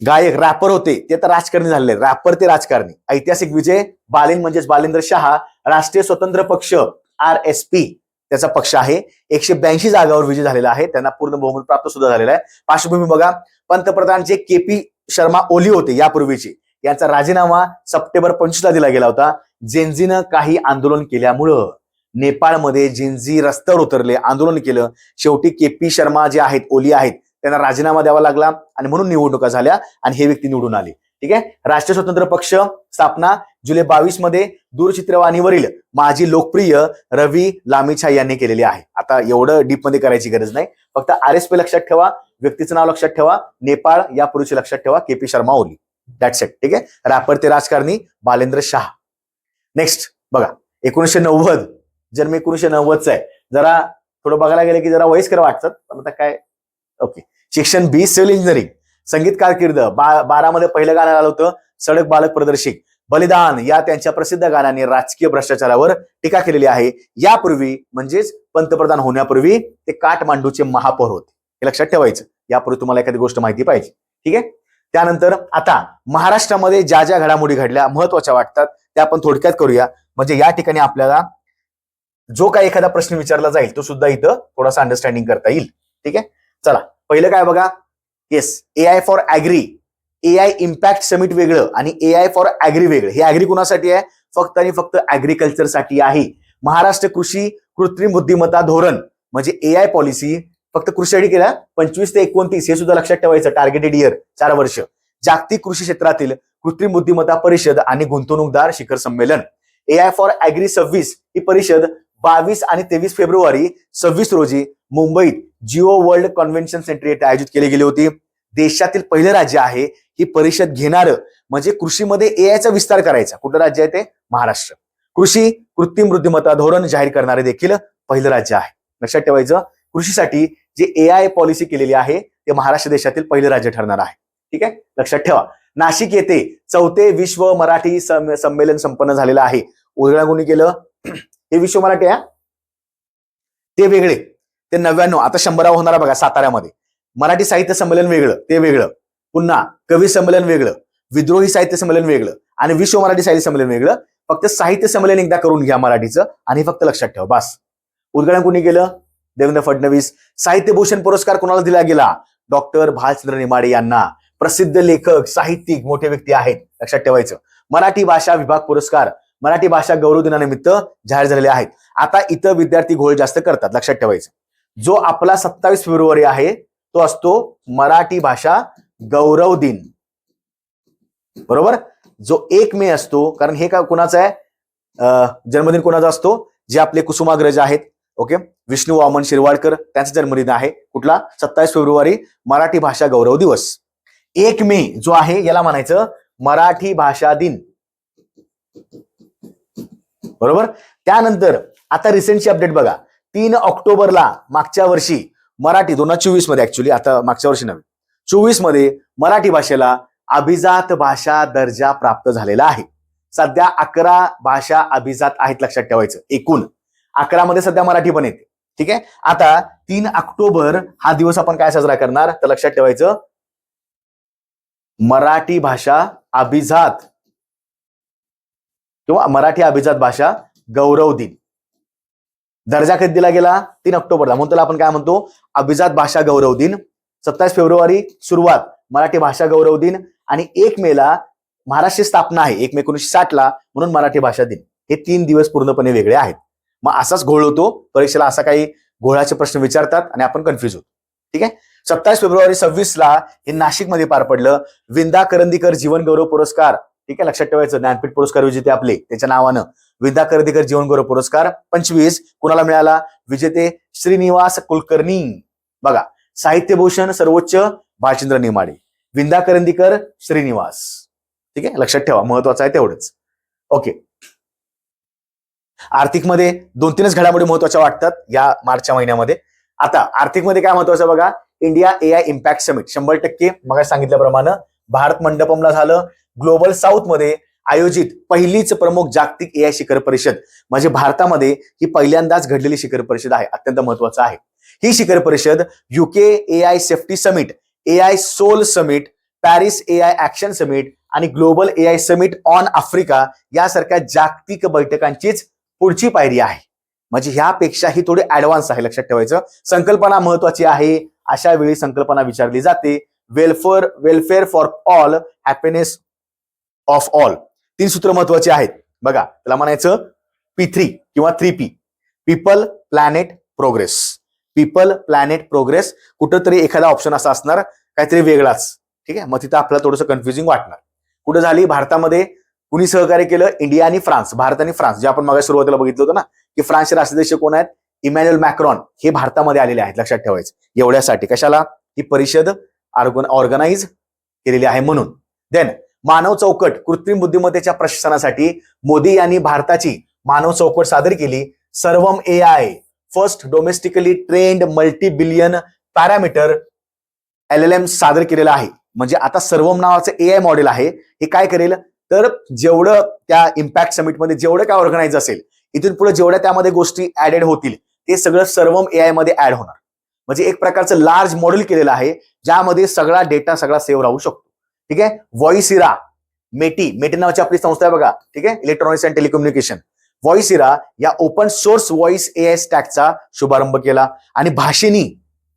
गायक रॅपर होते ते तर राजकारणी झालेले, रॅपर ते राजकारणी. ऐतिहासिक विजय, बालेन म्हणजेच बालेंद्र शहा, राष्ट्रीय स्वतंत्र पक्ष RSP त्याचा पक्ष आहे, 182 जागावर विजय झालेला आहे, त्यांना पूर्ण बहुमत प्राप्त सुद्धा झालेला आहे. पार्श्वभूमी बघा, पंतप्रधान जे KP शर्मा ओली होते यापूर्वीचे, यांचा राजीनामा सप्टेंबर 25 ला दिला गेला होता. जेन्झीनं काही आंदोलन केल्यामुळं नेपाळमध्ये जेन्झी रस्त्यावर उतरले, आंदोलन केलं. शेवटी KP शर्मा जे आहेत, ओली आहेत, त्यांना राजीनामा द्यावा लागला आणि म्हणून निवडणुका झाल्या आणि हे व्यक्ती निवडून आले. ठीक आहे. राष्ट्रीय स्वतंत्र पक्ष स्थापना जुलै 22 मध्ये दूरचित्रवाणीवरील माजी लोकप्रिय रवी लामिछा यांनी केलेली आहे. आता एवढं डीप मध्ये करायची गरज नाही, फक्त RSP लक्षात ठेवा, व्यक्तीचं नाव लक्षात ठेवा, नेपाळ यापूर्वीचे लक्षात ठेवा, KP Sharma Oli, that's it. ठीक आहे. रॅपर ते राजकारणी बालेंद्र शहा. नेक्स्ट बघा, 1990, जन्म 1990चा आहे. जरा थोडं बघायला गेलं की जरा वयस्कर वाटतात, पण आता काय. ओके. शिक्षण B, सिव्हिल इंजिनिअरिंग. संगीत कारकीर्द 12 मध्ये पहिलं गाणं आलं होतं, सडक बालक प्रदर्शिक. बलिदान या त्यांच्या प्रसिद्ध गाण्याने राजकीय भ्रष्टाचारावर टीका केलेली आहे. यापूर्वी म्हणजेच पंतप्रधान होण्यापूर्वी ते काठमांडूचे महापौर होते, हे लक्षात ठेवायचं. यापूर्वी तुम्हाला एखादी गोष्ट माहिती पाहिजे. ठीक आहे. त्यानंतर आता महाराष्ट्रामध्ये ज्या ज्या घडामोडी घडल्या महत्वाच्या वाटतात त्या आपण थोडक्यात करूया, म्हणजे या ठिकाणी आपल्याला जो काही एखादा प्रश्न विचारला जाईल तो सुद्धा इथं थोडासा अंडरस्टँडिंग करता येईल. ठीक आहे. चला, पहिलं काय बघा, yes, AI for agri, AI impact summit वेगळं आणि AI फॉर ॲग्री वेगळं. हे ॲग्री कुणासाठी आहे? फक्त आणि फक्त ऍग्रिकल्चरसाठी आहे. महाराष्ट्र कृषी कृत्रिम बुद्धिमत्ता धोरण म्हणजे AI पॉलिसी फक्त कृषीसाठी केला 25 ते 29, हे सुद्धा लक्षात ठेवायचं. टार्गेटेड इयर 4 वर्ष. जागतिक कृषी क्षेत्रातील कृत्रिम बुद्धिमत्ता परिषद आणि गुंतवणूकदार शिखर संमेलन. AI फॉर ॲग्री 26 ही परिषद 22 आणि 23 फेब्रुवारी 26 रोजी मुंबईत जिओ वर्ल्ड कन्व्हेन्शन सेंटर येथे आयोजित केली गेली होती. देशातील पहिलं राज्य आहे ही परिषद घेणारं, म्हणजे कृषीमध्ये AIचा विस्तार करायचा. कुठलं राज्य आहे ते? महाराष्ट्र. कृषी कृत्रिम बुद्धिमत्ता धोरण जाहीर करणारे देखील पहिलं राज्य आहे. लक्षात ठेवायचं, कृषीसाठी जे AI पॉलिसी केलेली आहे ते महाराष्ट्र देशातील पहिलं राज्य ठरणार आहे. ठीक आहे, लक्षात ठेवा. नाशिक येथे 4थे विश्व मराठी संमेलन संपन्न झालेलं आहे. उजळा कोणी केलं? हे विश्व मराठी आहे, ते वेगळे, ते 99. आता 100 होणार बघा साताऱ्यामध्ये. मराठी साहित्य संमेलन वेगळं, ते वेगळं. पुन्हा कवी संमेलन वेगळं, विद्रोही साहित्य संमेलन वेगळं आणि विश्व मराठी साहित्य संमेलन वेगळं. फक्त साहित्य संमेलन एकदा करून घ्या मराठीचं आणि फक्त लक्षात ठेवा बस. उद्घाटन कोणी केलं? देवेंद्र फडणवीस. साहित्यभूषण पुरस्कार कोणाला दिला गेला? डॉक्टर भालचंद्र नेमाडे यांना. प्रसिद्ध लेखक, साहित्यिक, मोठे व्यक्ती आहेत, लक्षात ठेवायचं. मराठी भाषा विभाग पुरस्कार मराठी भाषा गौरव दिनानिमित्त जाहीर झालेले आहेत. आता इथं विद्यार्थी घोळ जास्त करतात, लक्षात ठेवायचं. जो आपला 27 फेब्रुवारी आहे तो असतो मराठी भाषा गौरव दिन, बरोबर. जो 1 मे असतो, कारण हे का कुणाचा आहे? जन्मदिन कोणाचा असतो? जे आपले कुसुमाग्रज आहेत, ओके, विष्णू वामन शिरवाडकर, त्यांचा जन्मदिन आहे. कुठला? 27 फेब्रुवारी, मराठी भाषा गौरव दिवस. 1 मे जो आहे याला म्हणायचं मराठी भाषा दिन, बरोबर. त्यानंतर आता रिसेंटची अपडेट बघा. 3 ऑक्टोबरला मागच्या वर्षी मराठी 2024 मध्ये, ऍक्च्युली आता मागच्या वर्षी नव्हे, 24 मध्ये मराठी भाषेला अभिजात भाषा दर्जा प्राप्त झालेला आहे. सध्या 11 भाषा अभिजात आहेत, लक्षात ठेवायचं. एकूण 11 मध्ये सध्या मराठी पण येते. ठीक आहे. आता 3 ऑक्टोबर हा दिवस आपण काय साजरा करणार? तर लक्षात ठेवायचं मराठी भाषा अभिजात किंवा मराठी अभिजात भाषा गौरव दिन. दर्जा कधी दिला गेला? 3 ऑक्टोबरला. म्हणून त्याला आपण काय म्हणतो? अभिजात भाषा गौरव दिन. 27 फेब्रुवारी सुरुवात मराठी भाषा गौरव दिन आणि 1 मेला महाराष्ट्र स्थापना आहे, 1 मे 1960 ला, म्हणून मराठी भाषा दिन. हे 3 दिवस पूर्णपणे वेगळे आहेत. मग असाच घोळ होतो परीक्षेला, असा काही घोळाचे प्रश्न विचारतात आणि आपण कन्फ्युज होतो. ठीक आहे. 27 फेब्रुवारी 26 ला हे नाशिकमध्ये पार पडलं. विंदा करंदीकर जीवन गौरव पुरस्कार, ठीक आहे, लक्षात ठेवायचं. ज्ञानपीठ पुरस्कार विजेते आपले त्याच्या नावानं विंदा करंदीकर जीवन गौरव पुरस्कार 25 कुणाला मिळाला? विजेते श्रीनिवास कुलकर्णी. बघा, साहित्यभूषण सर्वोच्च भालचंद्र नेमाडे, विंदा करंदीकर, श्रीनिवास. ठीक आहे, लक्षात ठेवा, महत्वाचं आहे तेवढंच. ओके. आर्थिकमध्ये 2-3च घडामोडी महत्वाच्या वाटतात या मार्चच्या महिन्यामध्ये. आता आर्थिकमध्ये काय महत्वाचं बघा. इंडिया AI इम्पॅक्ट समिट 100%, मग सांगितल्याप्रमाणे भारत मंडपमला झालं. ग्लोबल साऊथ मध्ये आयोजित पहिलीच प्रमुख जागतिक एआय शिखर परिषद, म्हणजे भारतामध्ये ही पहिल्यांदाच घडलेली शिखर परिषद आहे. अत्यंत महत्वाचं आहे. ही शिखर परिषद UK AI safety summit, AI Seoul summit, Paris AI action summit आणि global AI summit on Africa यासारख्या जागतिक बैठकांचीच पुढची पायरी आहे. म्हणजे ह्यापेक्षा ही थोडी ऍडव्हान्स आहे, लक्षात ठेवायचं. संकल्पना महत्वाची आहे. अशा वेळी संकल्पना विचारली जाते. Welfare for all, happiness of all. 3 सूत्र महत्वाचे आहेत बघा. त्याला म्हणायचं P3 किंवा 3P, people planet progress. People planet progress. कुठंतरी एखादा ऑप्शन असा असणार काहीतरी वेगळाच, ठीक आहे. मग तिथं आपल्याला थोडंसं कन्फ्युजिंग वाटणार. कुठं झाली? भारतामध्ये कुणी सहकार्य केलं? इंडिया आणि फ्रान्स. भारत आणि फ्रान्स, जे आपण मग सुरुवातीला बघितलं होतं ना की फ्रान्सचे राष्ट्राध्यक्ष कोण आहेत? Emmanuel Macron. हे भारतामध्ये आलेले आहेत, लक्षात ठेवायचं. एवढ्यासाठी कशाला ही परिषद ऑर्गनाईज केलेली आहे म्हणून. देन मानव चौकट, कृत्रिम बुद्धिमत्तेच्या प्रशासनासाठी मोदी यांनी भारताची मानव चौकट सादर केली. सर्वम AI, first domestically trend multi billion parameter LLM सादर केलेला आहे. म्हणजे आता सर्वम नावाचं एआय मॉडेल आहे. हे काय करेल तर जेवढं त्या इम्पॅक्ट समिटमध्ये जेवढं काय ऑर्गनाईज असेल, इथून पुढे जेवढ्या त्यामध्ये गोष्टी ऍडेड होतील ते सगळं सर्वम एआय मध्ये ऍड होणार. म्हणजे एक प्रकारचं लार्ज मॉडेल केलेलं आहे ज्यामध्ये सगळा डेटा सगळा सेव्ह राहू शकतो. ठीक आहे. व्हॉइसिरा, मेटी नावाची आपली संस्था आहे बघा, ठीक आहे, इलेक्ट्रॉनिक्स अँड टेलिकम्युनिकेशन. व्हॉइसिरा या ओपन सोर्स व्हॉइस एआय स्टॅकचा शुभारंभ केला. आणि भाषिनी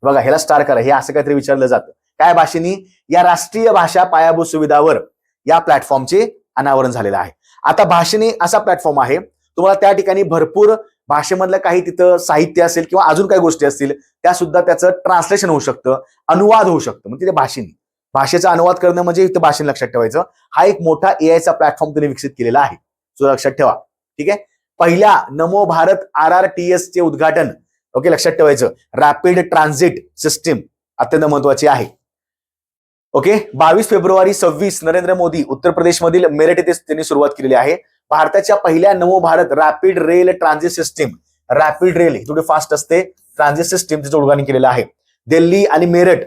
बघा, ह्याला स्टार करा, हे असं काहीतरी विचारलं जातं. काय भाषिनी? या राष्ट्रीय भाषा पायाभूत सुविधावर या प्लॅटफॉर्मचे अनावरण झालेलं आहे. आता भाषिनी असा प्लॅटफॉर्म आहे, तुम्हाला त्या ठिकाणी भरपूर भाषेमधलं काही तिथं साहित्य असेल किंवा अजून काही गोष्टी असतील त्या सुद्धा त्याचं ट्रान्सलेशन होऊ शकतं, अनुवाद होऊ शकतं. म्हणजे ते भाषिनी, भाषेचा अनुवाद करणं म्हणजे इथं भाषण, लक्षात ठेवायचं. हा एक मोठा एआयचा प्लॅटफॉर्म त्यांनी विकसित केलेला आहे, सुद्धा लक्षात ठेवा. ठीक आहे. पहिल्या नमो भारत RRTS चे उद्घाटन, ओके, लक्षात ठेवायचं. रॅपिड ट्रान्झिट सिस्टीम अत्यंत महत्वाची आहे. ओके. 22 फेब्रुवारी 26 नरेंद्र मोदी उत्तर प्रदेशमधील मेरठ येथे त्यांनी सुरुवात केलेली आहे. भारताच्या पहिल्या Namo Bharat rapid rail transit system, rapid rail थोडी फास्ट असते, ट्रान्झिट सिस्टीम तिचं उद्घाटन केलेलं आहे. दिल्ली आणि मेरठ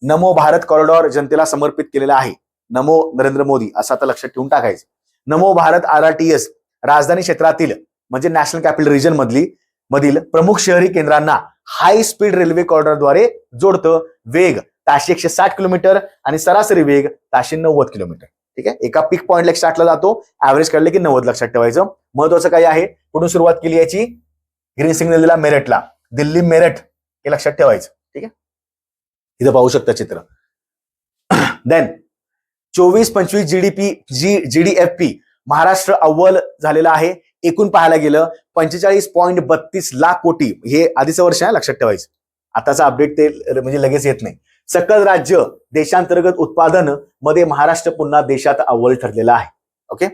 नमो भारत कॉरिडॉर जनतेला समर्पित केलेला आहे. नमो नरेंद्र मोदी असं आता लक्षात ठेवून टाकायचं. नमो भारत RRTS राजधानी क्षेत्रातील म्हणजे नॅशनल कॅपिटल रिजन मधील प्रमुख शहरी केंद्रांना हाय स्पीड रेल्वे कॉरिडॉरद्वारे जोडतं. वेग ताशी 160 किलोमीटर आणि सरासरी वेग ताशी 90 किलोमीटर. ठीक आहे. एका पीक पॉइंटला 160 ला जातो, ऍव्हरेज काढले की 90, लक्षात ठेवायचं. महत्वाचं काय आहे? कुठून सुरुवात केली याची? ग्रीन सिग्नल दिला मेरठला, दिल्ली मेरठ, हे लक्षात ठेवायचं. ठीक आहे. इथं पाहू शकता चित्र. देन 24-25 GDFP महाराष्ट्र अव्वल झालेला आहे. एकूण पाहायला गेलं 45.32 लाख कोटी, हे आधीचं वर्ष आहे, लक्षात ठेवायचं. आताचा अपडेट ते म्हणजे लगेच येत नाही. सकल राज्य देशांतर्गत उत्पादन मध्ये महाराष्ट्र पुन्हा देशात अव्वल ठरलेला आहे. ओके.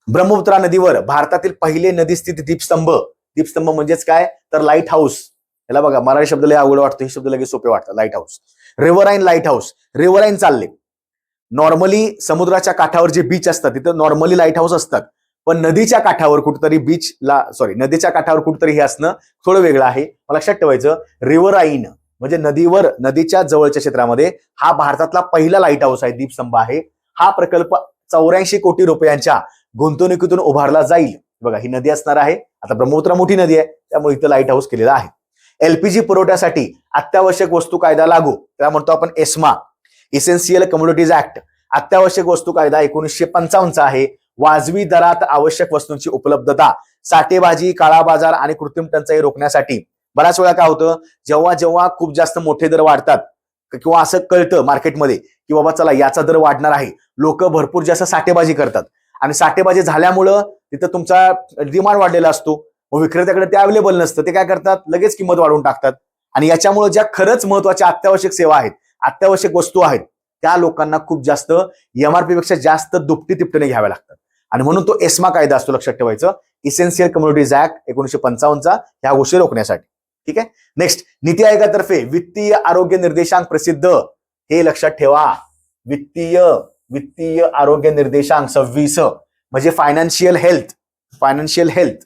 ब्रह्मपुत्रा नदीवर भारतातील पहिले नदीस्थित दीपस्तंभ म्हणजेच काय तर लाईट हाऊस. याला बघा, मराठी शब्द लय अवघड वाटतो, हे शब्द लगेच सोपे वाटतात. Light house, riverine light house. Riverine चालले. नॉर्मली समुद्राच्या काठावर जे बीच असतात तिथं नॉर्मली लाईट हाऊस असतात, पण नदीच्या काठावर कुठेतरी नदीच्या काठावर कुठेतरी हे असणं थोडं वेगळं आहे. लक्षात ठेवायचं. रिव्हराईन म्हणजे नदीवर, नदीच्या जवळच्या क्षेत्रामध्ये हा भारतातला पहिला लाईट हाऊस आहे, दीपस्तंभ आहे. हा प्रकल्प 84 कोटी रुपयांच्या गुंतवणुकीतून उभारला जाईल. बघा, ही नदी असणार आहे. आता ब्रह्मपुत्रा मोठी नदी आहे, त्यामुळे इथं लाईट हाऊस केलेला आहे. LPG पुरवठ्यासाठी अत्यावश्यक वस्तू कायदा लागू, त्याला म्हणतो आपण ESMA, इसेन्शियल कमोडिटीज ऍक्ट. अत्यावश्यक वस्तू कायदा 1955 आहे. वाजवी दरात आवश्यक वस्तूंची उपलब्धता, साठेबाजी, काळा बाजार आणि कृत्रिम टंचाई रोखण्यासाठी. बऱ्याच वेळा काय होतं, जेव्हा खूप जास्त मोठे दर वाढतात किंवा असं कळतं मार्केटमध्ये की बाबा चला याचा दर वाढणार आहे, लोक भरपूर जास्त साठेबाजी करतात आणि साठेबाजी झाल्यामुळं तिथं तुमचा डिमांड वाढलेला असतो, विक्रेत्याकडे ते अवेलेबल नसतं. ते काय करतात, लगेच किंमत वाढवून टाकतात. आणि याच्यामुळे ज्या खरंच महत्वाच्या अत्यावश्यक सेवा आहेत, अत्यावश्यक वस्तू आहेत, त्या लोकांना खूप जास्त MRP पेक्षा जास्त दुपटी तिपटीने घ्याव्या लागतात. आणि म्हणून तो ESMA कायदा असतो, लक्षात ठेवायचं. इसेन्शियल कमोडिटीज ऍक्ट 1955 ह्या गोष्टी रोखण्यासाठी. ठीक आहे. नेक्स्ट, नीती आयोगातर्फे वित्तीय आरोग्य निर्देशांक प्रसिद्ध, हे लक्षात ठेवा. वित्तीय आरोग्य निर्देशांक 26 म्हणजे financial health.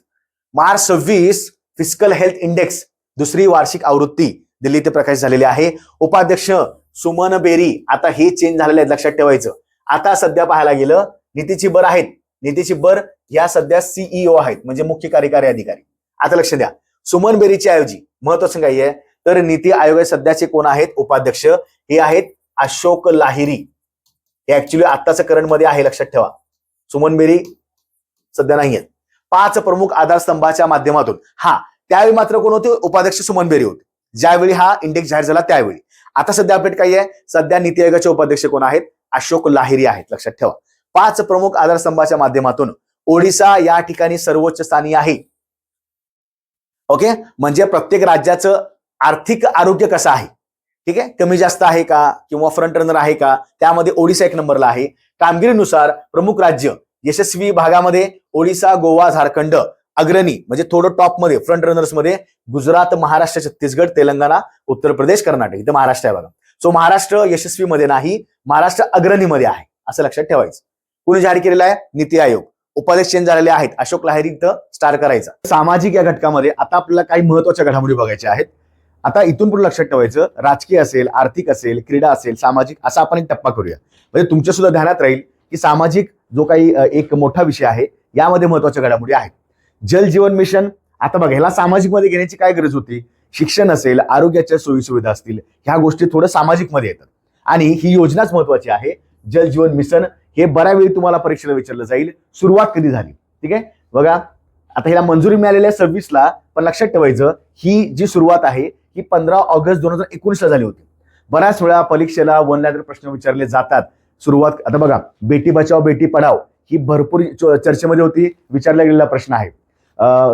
March 26 fiscal health index दुसरी वार्षिक आवृत्ती दिल्ली ते प्रकाशित झालेली आहे. उपाध्यक्ष सुमन बेरी. आता हे चेंज झालेले आहेत, लक्षात ठेवायचं. आता सध्या पाहायला गेलं नीती चिब्बर आहेत. नीती चिब्बर या सध्या सीईओ आहेत, म्हणजे मुख्य कार्यकारी अधिकारी. आता लक्ष द्या, सुमन बेरीच्या ऐवजी महत्वाचं काय आहे तर नीती आयोगाचे सध्याचे कोण आहेत उपाध्यक्ष, हे आहेत अशोक लाहिरी. हे ऍक्च्युली आत्ताचं करंट मध्ये आहे, लक्षात ठेवा. सुमन बेरी सध्या नाही आहेत. 5 प्रमुख आधारस्तंभाच्या माध्यमातून, हा त्यावेळी मात्र कोण होते, उपाध्यक्ष सुमन बेरी होते ज्यावेळी हा इंडेक्स जाहीर झाला त्यावेळी. आता सध्या अपडेट काय आहे, सध्या नीती आयोगाचे उपाध्यक्ष कोण आहेत, अशोक लाहिरी आहेत, लक्षात ठेवा. 5 प्रमुख आधारस्तंभाच्या माध्यमातून ओडिसा या ठिकाणी सर्वोच्च स्थानी आहे. ओके, म्हणजे प्रत्येक राज्याचं आर्थिक आरोग्य कसं आहे, ठीक आहे, कमी जास्त आहे का किंवा फ्रंट रनर आहे का, त्यामध्ये ओडिसा 1 नंबरला आहे. कामगिरीनुसार प्रमुख राज्य यशस्वी भागामध्ये ओडिसा, गोवा, झारखंड अग्रणी, म्हणजे थोडं टॉप मध्ये फ्रंट रनर्स मध्ये गुजरात, महाराष्ट्र, छत्तीसगड, तेलंगणा, उत्तर प्रदेश, कर्नाटक. इथं महाराष्ट्र आहे बघा. सो महाराष्ट्र यशस्वी मध्ये नाही, महाराष्ट्र अग्रणीमध्ये आहे, असं लक्षात ठेवायचं. कुणी जाहीर केलेला आहे, नीती आयोग. उपाध्यक्ष चेंज झालेले आहेत, अशोक लाहिरी इथं स्टार करायचा. सामाजिक या घटकामध्ये आता आपल्याला काही महत्वाच्या घडामोडी बघायच्या आहेत. आता इथून पुढे लक्षात ठेवायचं, राजकीय असेल, आर्थिक असेल, क्रीडा असेल, सामाजिक, असा आपण एक टप्पा करूया. म्हणजे तुमच्या सुद्धा ध्यानात राहील की सामाजिक जो काही एक मोठा विषय आहे यामध्ये महत्वाच्या घडामोडी आहेत. जल जीवन मिशन, आता बघा ह्याला सामाजिक मध्ये घेण्याची काय गरज होती, शिक्षण असेल, आरोग्याच्या सोयी सुविधा असतील, ह्या गोष्टी थोडं सामाजिक मध्ये येतात आणि ही योजनाच महत्वाची आहे. जल जीवन मिशन हे बऱ्या वेळी तुम्हाला परीक्षेला विचारलं जाईल, सुरुवात कधी झाली, ठीक आहे. बघा आता ह्याला मंजुरी मिळालेली आहे 26ला, पण लक्षात ठेवायचं ही जी सुरुवात आहे ही 15 ऑगस्ट 2019ला झाली होती. बऱ्याच वेळा परीक्षेला वन लाईनर प्रश्न विचारले जातात. सुरुवात आता बघा, बेटी बचाओ बेटी पढाओ ही भरपूर चर्चेमध्ये होती, विचारला गेलेला प्रश्न आहे.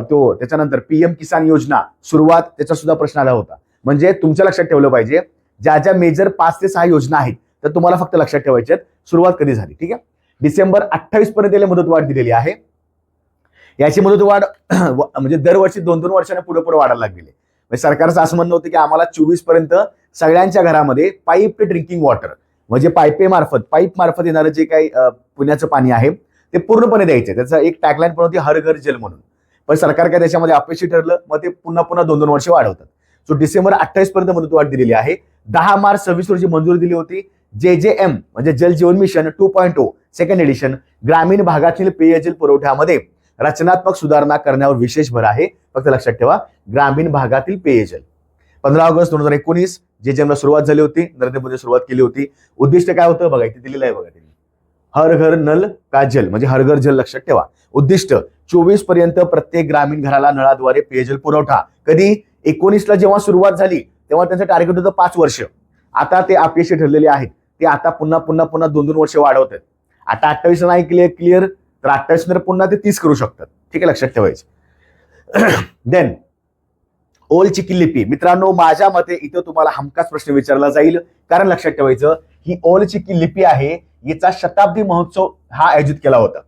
तो त्याच्यानंतर पीएम किसान योजना सुरुवात, त्याचा सुद्धा प्रश्न आला होता. म्हणजे तुमच्या लक्षात ठेवलं पाहिजे, ज्या ज्या मेजर 5 ते 6 योजना आहेत तर तुम्हाला फक्त लक्षात ठेवायचे सुरुवात कधी झाली, ठीक आहे. डिसेंबर 28 पर्यंत याला मुदतवाढ दिलेली आहे. याची मुदतवाढ म्हणजे दरवर्षी 2-2 वर्षाने पुढे वाढायला लागलेली. म्हणजे सरकारचं असं म्हणणं होतं की आम्हाला 24 पर्यंत सगळ्यांच्या घरामध्ये पाईप ड्रिंकिंग वॉटर, म्हणजे पाईप मार्फत येणारं जे काही पुण्याचं पाणी आहे ते पूर्णपणे द्यायचे. त्याचं एक टॅगलाईन पण होती, हर घर जल म्हणून. पण सरकार काय त्याच्यामध्ये अपयशी ठरलं, मग ते पुन्हा 2-2 वर्ष वाढवतात. सो डिसेंबर 28 पर्यंत मुदतवाढ दिलेली आहे. 10 मार्च 26 रोजी मंजुरी दिली होती. JJM म्हणजे जल जीवन मिशन 2.0 सेकंड एडिशन, ग्रामीण भागातील पेयजल पुरवठ्यामध्ये रचनात्मक सुधारणा करण्यावर विशेष भर आहे. फक्त लक्षात ठेवा, ग्रामीण भागातील पेयजल. 15 ऑगस्ट 2019 JJMला सुरुवात झाली होती, नरेंद्र मोदी सुरुवात केली होती. उद्दिष्ट काय होतं बघा, इथे दिलेलं आहे बघा, हर घर नल का जल, म्हणजे हर घर जल. लक्षात ठेवा, उद्दिष्ट 24 पर्यंत प्रत्येक ग्रामीण घराला नळाद्वारे पेयजल पुरवठा. कधी 19ला जेव्हा सुरुवात झाली तेव्हा त्यांचं टार्गेट होतं 5 वर्ष. आता ते अपयशी ठरलेले आहेत, ते आता पुन्हा 2-2 वर्ष वाढवतात. आता 28 नाही क्लिअर तर 28 नंतर पुन्हा ते 30 करू शकतात, ठीक आहे, लक्षात ठेवायचं. देन ओल चिकी लिपी, मित्रांनो माझ्या मते इथं तुम्हाला हमखास प्रश्न विचारला जाईल, कारण लक्षात ठेवायचं ही ओल चिकी लिपी आहे, याचा शताब्दी महोत्सव हा आयोजित केला होता,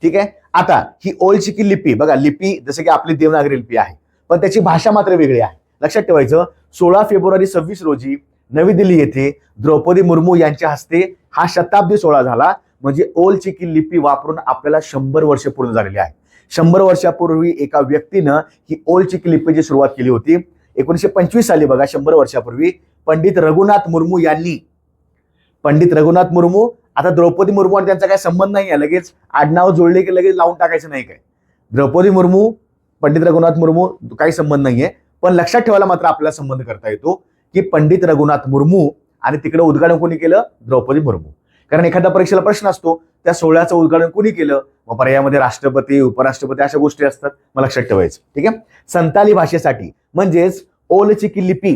ठीक आहे. आता ही ओल चिकी लिपी बघा, लिपी जसं की आपली देवनागरी लिपी आहे, पण त्याची भाषा मात्र वेगळी आहे. लक्षात ठेवायचं 16 फेब्रुवारी 26 रोजी नवी दिल्ली येथे द्रौपदी मुर्मू यांच्या हस्ते हा शताब्दी सोहळा झाला. म्हणजे ओल चिकी लिपी वापरून आपल्याला 100 वर्ष पूर्ण झालेली आहे. 100 वर्षापूर्वी एका व्यक्तीनं ही ओल चिकी लिपीची सुरुवात केली होती. 1925 साली बघा, 100 वर्षापूर्वी पंडित रघुनाथ मुर्मू यांनी. पंडित रघुनाथ मुर्मू, आता द्रौपदी मुर्मू आणि त्यांचा काही संबंध नाही आहे, लगेच आडनाव जोडले की लगेच लावून टाकायचं नाही काय. द्रौपदी मुर्मू, पंडित रघुनाथ मुर्मू काही संबंध नाहीये, पण लक्षात ठेवायला मात्र आपल्याला संबंध करता येतो की पंडित रघुनाथ मुर्मू आणि तिकडे उद्घाटन कोणी केलं, द्रौपदी मुर्मू. कारण एखाद्या परीक्षेला प्रश्न असतो त्या सोहळ्याचं उद्घाटन कोणी केलं, मग पर्यायामध्ये राष्ट्रपती, उपराष्ट्रपती अशा गोष्टी असतात, मग लक्षात ठेवायचं, ठीक आहे. संताली भाषेसाठी म्हणजेच ओल चिकी लिपी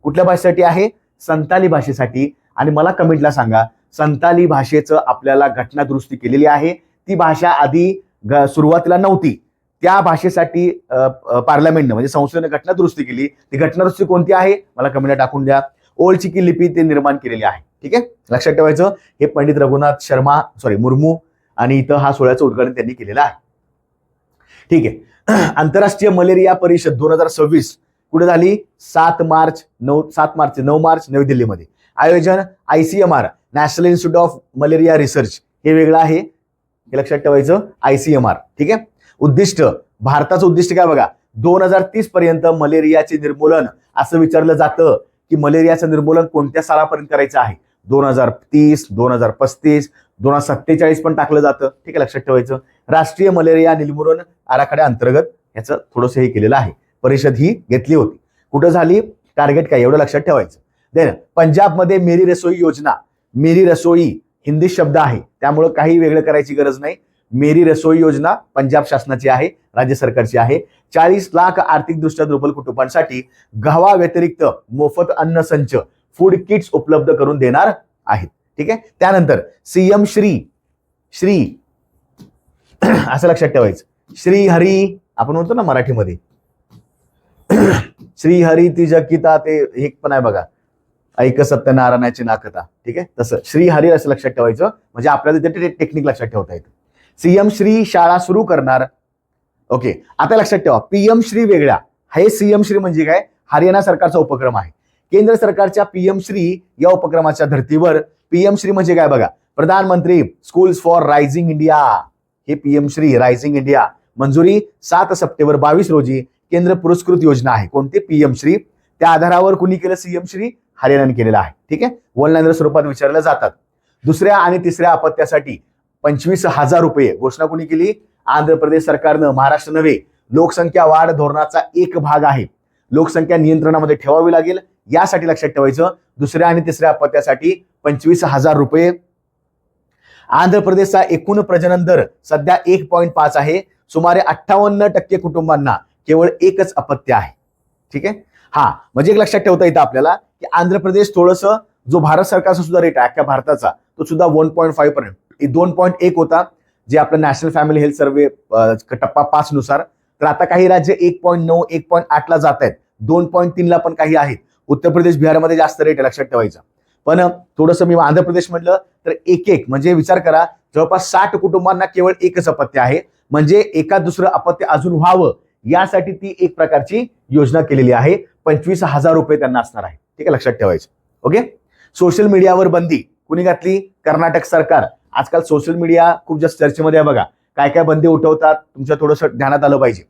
कुठल्या भाषेसाठी आहे, संताली भाषेसाठी. आणि मला कमेंटला सांगा, संताली भाषेचं आपल्याला घटना दुरुस्ती केलेली आहे, ती भाषा आधी सुरुवातीला नव्हती, त्या भाषेसाठी पार्लमेंटनं म्हणजे संसदेने घटना दुरुस्ती केली. ती घटना दुरुस्ती कोणती आहे मला कमेंटला टाकून द्या. ओल चिकी लिपी ते निर्माण केलेली आहे, ठीक आहे. लक्षात ठेवायचं हे पंडित रघुनाथ मुर्मू आणि इथं हा सोहळ्याचं उद्घाटन त्यांनी केलेलं आहे, ठीक आहे. आंतरराष्ट्रीय मलेरिया परिषद 2026 कुठे झाली, 9 मार्च नवी दिल्लीमध्ये. आयोजन ICMR national institute of malaria research, हे वेगळं आहे, हे लक्षात ठेवायचं, ICMR, ठीक आहे. उद्दिष्ट, भारताचं उद्दिष्ट काय बघा, 2030 पर्यंत मलेरियाचे निर्मूलन. असं विचारलं जातं की मलेरियाचं निर्मूलन कोणत्या सालापर्यंत करायचं आहे, 2030, 2035, 2047 पण टाकलं जातं, ठीक आहे, लक्षात ठेवायचं. राष्ट्रीय मलेरिया निर्मूलन आराखड्या अंतर्गत याचं थोडंसं हे केलेलं आहे, परिषद ही घेतली होती. कुठं झाली, टार्गेट काय, एवढं लक्षात ठेवायचं. देन पंजाबमध्ये मेरी रसोई योजना, मेरी रसोई हिंदी शब्द आहे त्यामुळे काही वेगळं करायची गरज नाही. मेरी रसोई योजना पंजाब शासनाची आहे, राज्य सरकारची आहे. 40 लाख आर्थिकदृष्ट्या दुर्बल कुटुंबांसाठी गव्हा व्यतिरिक्त मोफत अन्न संच, फूड किट्स उपलब्ध करून देणार आहेत, ठीक आहे. त्यानंतर सीएम श्री असं लक्षात ठेवायचं. श्री हरी आपण म्हणतो ना मराठीमध्ये, श्री हरी तिज गीता, ते एक पण आहे बघा, ऐक सत्यनारायणाची नाकता, ठीक आहे, तसं श्री हरी असं लक्षात ठेवायचं, म्हणजे आपल्याला ते टेक्निक लक्षात ठेवता येतं. सीएम श्री शाळा सुरू करणार. ओके, आता लक्षात ठेवा, पीएम श्री वेगळा, हे सीएम श्री म्हणजे काय, हरियाणा सरकारचा उपक्रम आहे. केंद्र सरकारच्या पीएम श्री या उपक्रमाच्या धर्तीवर पीएम श्री म्हणजे काय बघा, प्रधानमंत्री स्कूल्स फॉर रायझिंग इंडिया, हे पीएम श्री रायझिंग इंडिया मंजुरी 7 सप्टेंबर 22 रोजी केंद्र पुरस्कृत योजना आहे. कोणते, पीएम श्री. त्या आधारावर कुणी केलं, सीएम श्री हरियाणाने केलेलं आहे, ठीक आहे. वन स्वरूपात विचारल्या जातात. दुसऱ्या आणि तिसऱ्या अपत्यासाठी 25,000 रुपये घोषणा कुणी केली, आंध्र प्रदेश सरकारनं, महाराष्ट्र नव्हे. लोकसंख्या वाढ धोरणाचा एक भाग आहे, लोकसंख्या नियंत्रणामध्ये ठेवावी लागेल, यासाठी लक्षात ठेवायचं. दुसऱ्या आणि तिसऱ्या अपत्यासाठी 25,000 रुपये. आंध्र प्रदेशचा एकूण प्रजनन दर सध्या 1.5 आहे. सुमारे 58% कुटुंबांना केवळ एकच अपत्य आहे, ठीक आहे. हा, म्हणजे एक लक्षात ठेवता येतं आपल्याला की आंध्र प्रदेश थोडंसं, जो भारत सरकारचा सुद्धा रेट आहे अख्ख्या भारताचा, तो सुद्धा 1.5 पर्यंत, 2.1 होता, जे आपलं नॅशनल फॅमिली हेल्थ सर्वे टप्पा 5 नुसार. तर आता काही राज्य 1.9 1.8 ला जात आहेत, 2.3 ला पण काही आहेत. उत्तर प्रदेश बिहारमध्ये जास्त रेट आहे, लक्षात ठेवायचं. पण थोडंसं मी आंध्र प्रदेश म्हटलं तर 1 म्हणजे विचार करा, जवळपास 60 कुटुंबांना केवळ एकच अपत्य आहे, म्हणजे एका दुसरं अपत्य अजून व्हावं यासाठी ती एक प्रकारची योजना केलेली आहे. 25,000 रुपये त्यांना असणार आहे, ठीक आहे, लक्षात ठेवायचं. ओके. सोशल मीडियावर बंदी कुणी घातली, कर्नाटक सरकार. आजकाल सोशल मीडिया खूप जास्त चर्चेमध्ये आहे बघा, काय काय बंदी उठवतात, तुमच्या थोडंसं ध्यानात आलं पाहिजे.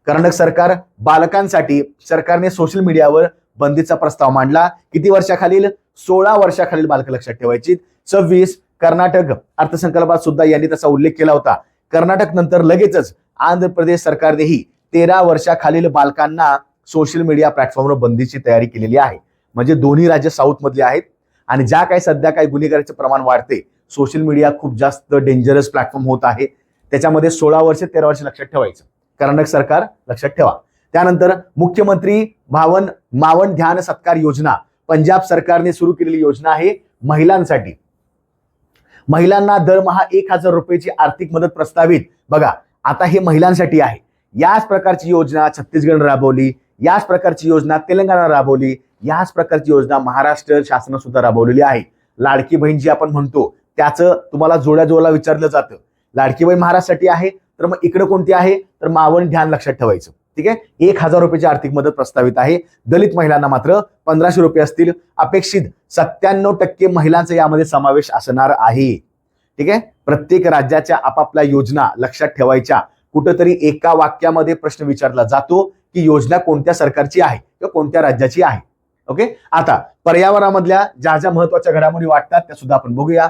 कर्नाटक सरकार बालकांसाठी सरकारने सोशल मीडियावर बंदीचा प्रस्ताव मांडला. किती वर्षाखालील, 16 वर्षाखालील बालकं लक्षात ठेवायची. 26 कर्नाटक अर्थसंकल्पात सुद्धा यांनी त्याचा उल्लेख केला होता. कर्नाटक नंतर लगेचच आंध्र प्रदेश सरकारनेही 13 वर्षाखालील बालकांना सोशल मीडिया प्लॅटफॉर्मवर बंदीची तयारी केलेली आहे. म्हणजे दोन्ही राज्य साऊथ मधले आहेत आणि ज्या काही सध्या काही गुन्हेगारीचे प्रमाण वाढते, सोशल मीडिया खूप जास्त डेंजरस प्लॅटफॉर्म होत आहे, त्याच्यामध्ये 16 वर्ष 13 वर्ष लक्षात ठेवायचं. कर्नाटक सरकार लक्षात ठेवा. त्यानंतर मुख्यमंत्री मावन ध्यान सत्कार योजना, पंजाब सरकारने सुरू केलेली योजना आहे महिलांसाठी. महिलांना दरमहा 1,000 रुपयाची आर्थिक मदत प्रस्तावित. बघा, आता हे महिलांसाठी आहे. याच प्रकारची योजना छत्तीसगड राबवली, याच प्रकारची योजना तेलंगणा राबवली, याच प्रकारची योजना महाराष्ट्र शासनाने सुद्धा राबवलेली आहे. लाडकी बहीण जी आपण म्हणतो त्याचं तुम्हाला जोड्या विचारलं जातं. लाडकी बहीण महाराष्ट्रासाठी आहे, तर मग इकडे कोणती आहे, तर मावन ध्यान लक्षात ठेवायचं, ठीक आहे. 1,000 रुपयाची आर्थिक मदत प्रस्तावित आहे. दलित महिलांना मात्र 1,500 रुपये असतील. अपेक्षित 97% महिलांचा यामध्ये समावेश असणार आहे, ठीक आहे. प्रत्येक राज्याच्या आपापल्या योजना लक्षात ठेवायच्या. कुठंतरी एका वाक्यामध्ये प्रश्न विचारला जातो की योजना कोणत्या सरकारची आहे किंवा कोणत्या राज्याची आहे. ओके. आता पर्यावरणामधल्या ज्या ज्या महत्वाच्या घडामोडी वाटतात त्या सुद्धा आपण बघूया.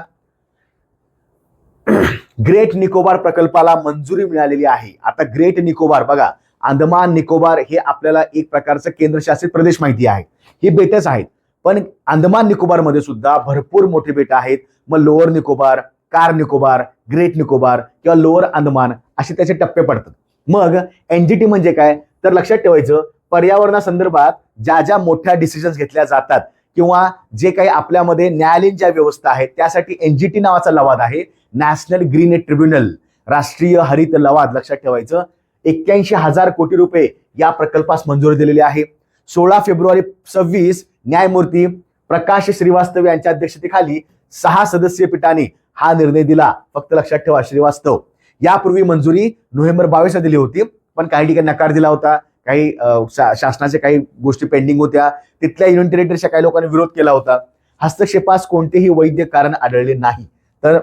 ग्रेट निकोबार प्रकल्पाला मंजुरी मिळालेली आहे. आता ग्रेट निकोबार बघा, अंदमान निकोबार हे आपल्याला एक प्रकारचं केंद्रशासित प्रदेश माहिती आहे. ही बेटच आहेत, पण अंदमान निकोबार मध्ये सुद्धा भरपूर मोठी बेट आहेत. मग lower Nicobar, car Nicobar, great Nicobar किंवा लोअर अंदमान असे त्याचे टप्पे पडतात. मग एनजीटी म्हणजे काय, तर लक्षात ठेवायचं, पर्यावरणासंदर्भात ज्या ज्या मोठ्या डिसिजन्स घेतल्या जातात किंवा जे काही आपल्यामध्ये न्यायालयीन ज्या व्यवस्था आहेत त्यासाठी एनजीटी नावाचा लवाद आहे, नॅशनल ग्रीन ट्रिब्युनल, राष्ट्रीय हरित लवाद. लक्षात ठेवायचं, 81,000 कोटी रुपये या प्रकल्पास मंजुरी दिलेली आहे. 16 फेब्रुवारी 26 न्यायमूर्ती प्रकाश श्रीवास्तव यांच्या अध्यक्षतेखाली 6 सदस्यीय पीठाने हा निर्णय दिला. फक्त लक्षात ठेवा, श्रीवास्तव. यापूर्वी मंजुरी नोव्हेंबर 22 दिली होती, पण काही ठिकाणी नकार दिला होता. काही शासनाच्या काही गोष्टी पेंडिंग होत्या, तिथल्या युनियन टेरिटरीच्या काही लोकांनी विरोध केला होता. हस्तक्षेपास कोणतेही वैध कारण आढळले नाही. तर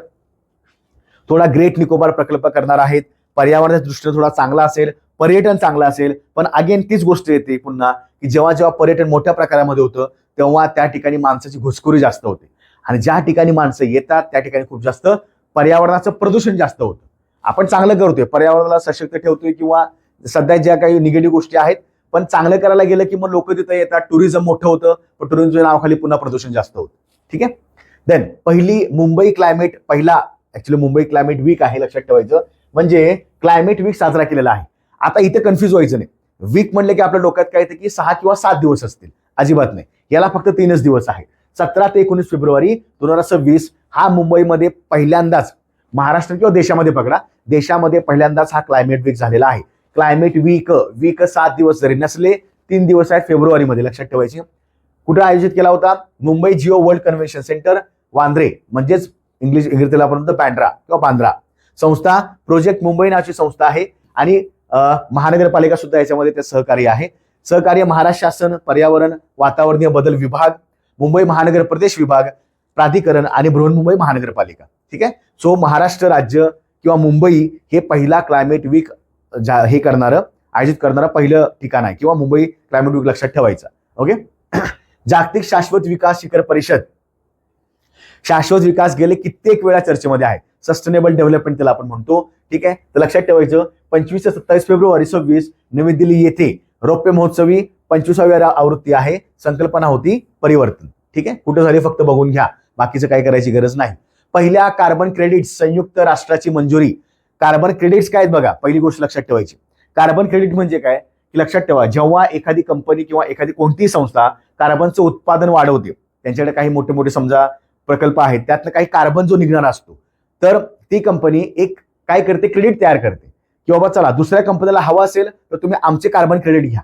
थोडा ग्रेट निकोबार प्रकल्प करणार आहेत. पर्यावरणाच्या दृष्टीने थोडा चांगला असेल, पर्यटन चांगलं असेल, पण अगेन तीच गोष्ट येते पुन्हा की जेव्हा जेव्हा पर्यटन मोठ्या प्रकारामध्ये होतं तेव्हा त्या ठिकाणी माणसाची घुसखोरी जास्त होते आणि ज्या ठिकाणी माणसं येतात त्या ठिकाणी खूप जास्त पर्यावरणाचं प्रदूषण जास्त होतं. आपण चांगलं करतोय, पर्यावरणाला सशक्त ठेवतोय किंवा सध्या ज्या काही निगेटिव्ह गोष्टी आहेत, पण चांगलं करायला गेलं की मग लोक तिथं येतात, टुरिझम मोठं होतं, पण टुरिझमच्या नावाखाली पुन्हा प्रदूषण जास्त होतं. ठीक आहे. देन पहिली मुंबई क्लायमेट, पहिला ऍक्च्युली मुंबई क्लायमेट वीक आहे, लक्षात ठेवायचं. म्हणजे क्लायमेट वीक साजरा केलेला आहे. आता इथे कन्फ्युज व्हायचं नाही. वीक म्हणलं की आपल्या डोक्यात काय येतं की 6 किंवा 7 दिवस असतील. अजिबात नाही, याला फक्त 3च दिवस आहे. 17 ते 19 फेब्रुवारी 2026 हा मुंबईमध्ये पहिल्यांदाच, महाराष्ट्र किंवा देशामध्ये पकडा, देशामध्ये पहिल्यांदाच हा क्लायमेट वीक झालेला आहे. क्लायमेट वीक 7 दिवस जरी नसले, 3 दिवस आहेत फेब्रुवारीमध्ये, लक्षात ठेवायचे. कुठे आयोजित केला होता? Mumbai Jio world convention centre, Vandre, म्हणजेच इंग्रजीला आपण म्हणतो बँड्रा किंवा बांद्रा. संस्था प्रोजेक्ट मुंबई नावाची संस्था आहे आणि महानगरपालिका सुद्धा याच्यामध्ये ते सहकार्य आहे. सहकार्य महाराष्ट्र शासन, पर्यावरण वातावरणीय बदल विभाग, मुंबई महानगर प्रदेश विभाग, प्राधिकरण आणि बृहन्मुंबई महानगरपालिका. ठीक आहे. सो महाराष्ट्र राज्य किंवा मुंबई हे पहिला क्लायमेट वीक हे करणारं, आयोजित करणारं पहिलं ठिकाण आहे किंवा मुंबई क्लायमेट वीक लक्षात ठेवायचं. ओके. जागतिक शाश्वत विकास शिखर परिषद, शाश्वत विकास गेले कित्येक वेळा चर्चेमध्ये आहे. सस्टेनेबल डेव्हलपमेंट त्याला आपण म्हणतो. ठीक आहे. तर लक्षात ठेवायचं 25 ते 27 फेब्रुवारी 26 नवी दिल्ली येथे रौप्य महोत्सवी 25वी आवृत्ती आहे. संकल्पना होती परिवर्तन. ठीक आहे. कुठं झाली फक्त बघून घ्या, बाकीचं काय करायची गरज नाही. पहिल्या कार्बन क्रेडिट्स संयुक्त राष्ट्राची मंजुरी. कार्बन क्रेडिट्स काय आहेत बघा, पहिली गोष्ट लक्षात ठेवायची. कार्बन क्रेडिट म्हणजे काय की लक्षात ठेवा, जेव्हा एखादी कंपनी किंवा एखादी कोणतीही संस्था कार्बनचं उत्पादन वाढवते, त्यांच्याकडे काही मोठे मोठे समजा प्रकल्प आहेत, त्यातनं काही कार्बन जो निघणारा असतो, तर ती कंपनी एक काय करते, क्रेडिट तयार करते की बाबा चला दुसऱ्या कंपनीला हवा असेल तर तुम्ही आमचे कार्बन क्रेडिट घ्या.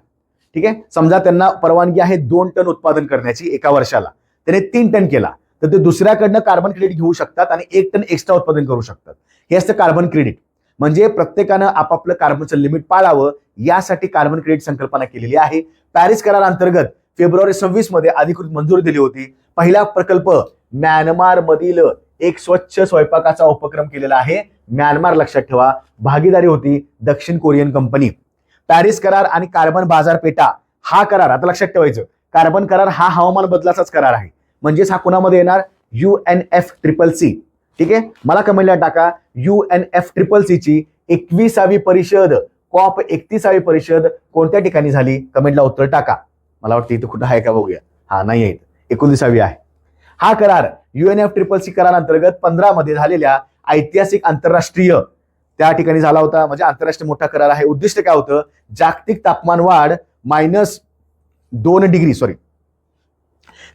ठीक आहे. समजा त्यांना परवानगी आहे 2 टन उत्पादन करण्याची एका वर्षाला, त्याने 3 टन केला तर ते दुसऱ्याकडनं कार्बन क्रेडिट घेऊ शकतात आणि 1 टन एक्स्ट्रा उत्पादन करू शकतात. हे असतं कार्बन क्रेडिट. म्हणजे प्रत्येकानं आपापलं कार्बनचं लिमिट पाळावं यासाठी कार्बन क्रेडिट संकल्पना केलेली आहे. पॅरिस करार अंतर्गत फेब्रुवारी 26 मध्ये अधिकृत मंजुरी दिली होती. पहिला प्रकल्प म्यानमार मधील एक स्वच्छ स्वयंपाकाचा उपक्रम केलेला आहे. म्यानमार लक्षात ठेवा, भागीदारी होती दक्षिण कोरियन कंपनी. पॅरिस करार आणि कार्बन बाजारपेठा हा करार, आता लक्षात ठेवायचं, कार्बन करार हा हवामान बदलाचाच करार आहे. म्हणजेच हा कुणामध्ये येणार? UNFCCC. ठीक आहे. मला कमेंटला टाका UNFCCC ची 21वी परिषद, COP 31वी परिषद कोणत्या ठिकाणी झाली? कमेंटला उत्तर टाका. मला वाटतं इथं कुठं आहे का बघूया. हा नाही आहे, 19वी आहे. हा करार UNFCCC करारांतर्गत 15 मध्ये झालेल्या ऐतिहासिक आंतरराष्ट्रीय त्या ठिकाणी झाला होता. म्हणजे आंतरराष्ट्रीय मोठा करार आहे. उद्दिष्ट काय होतं? जागतिक तापमान वाढ -2 डिग्री, सॉरी,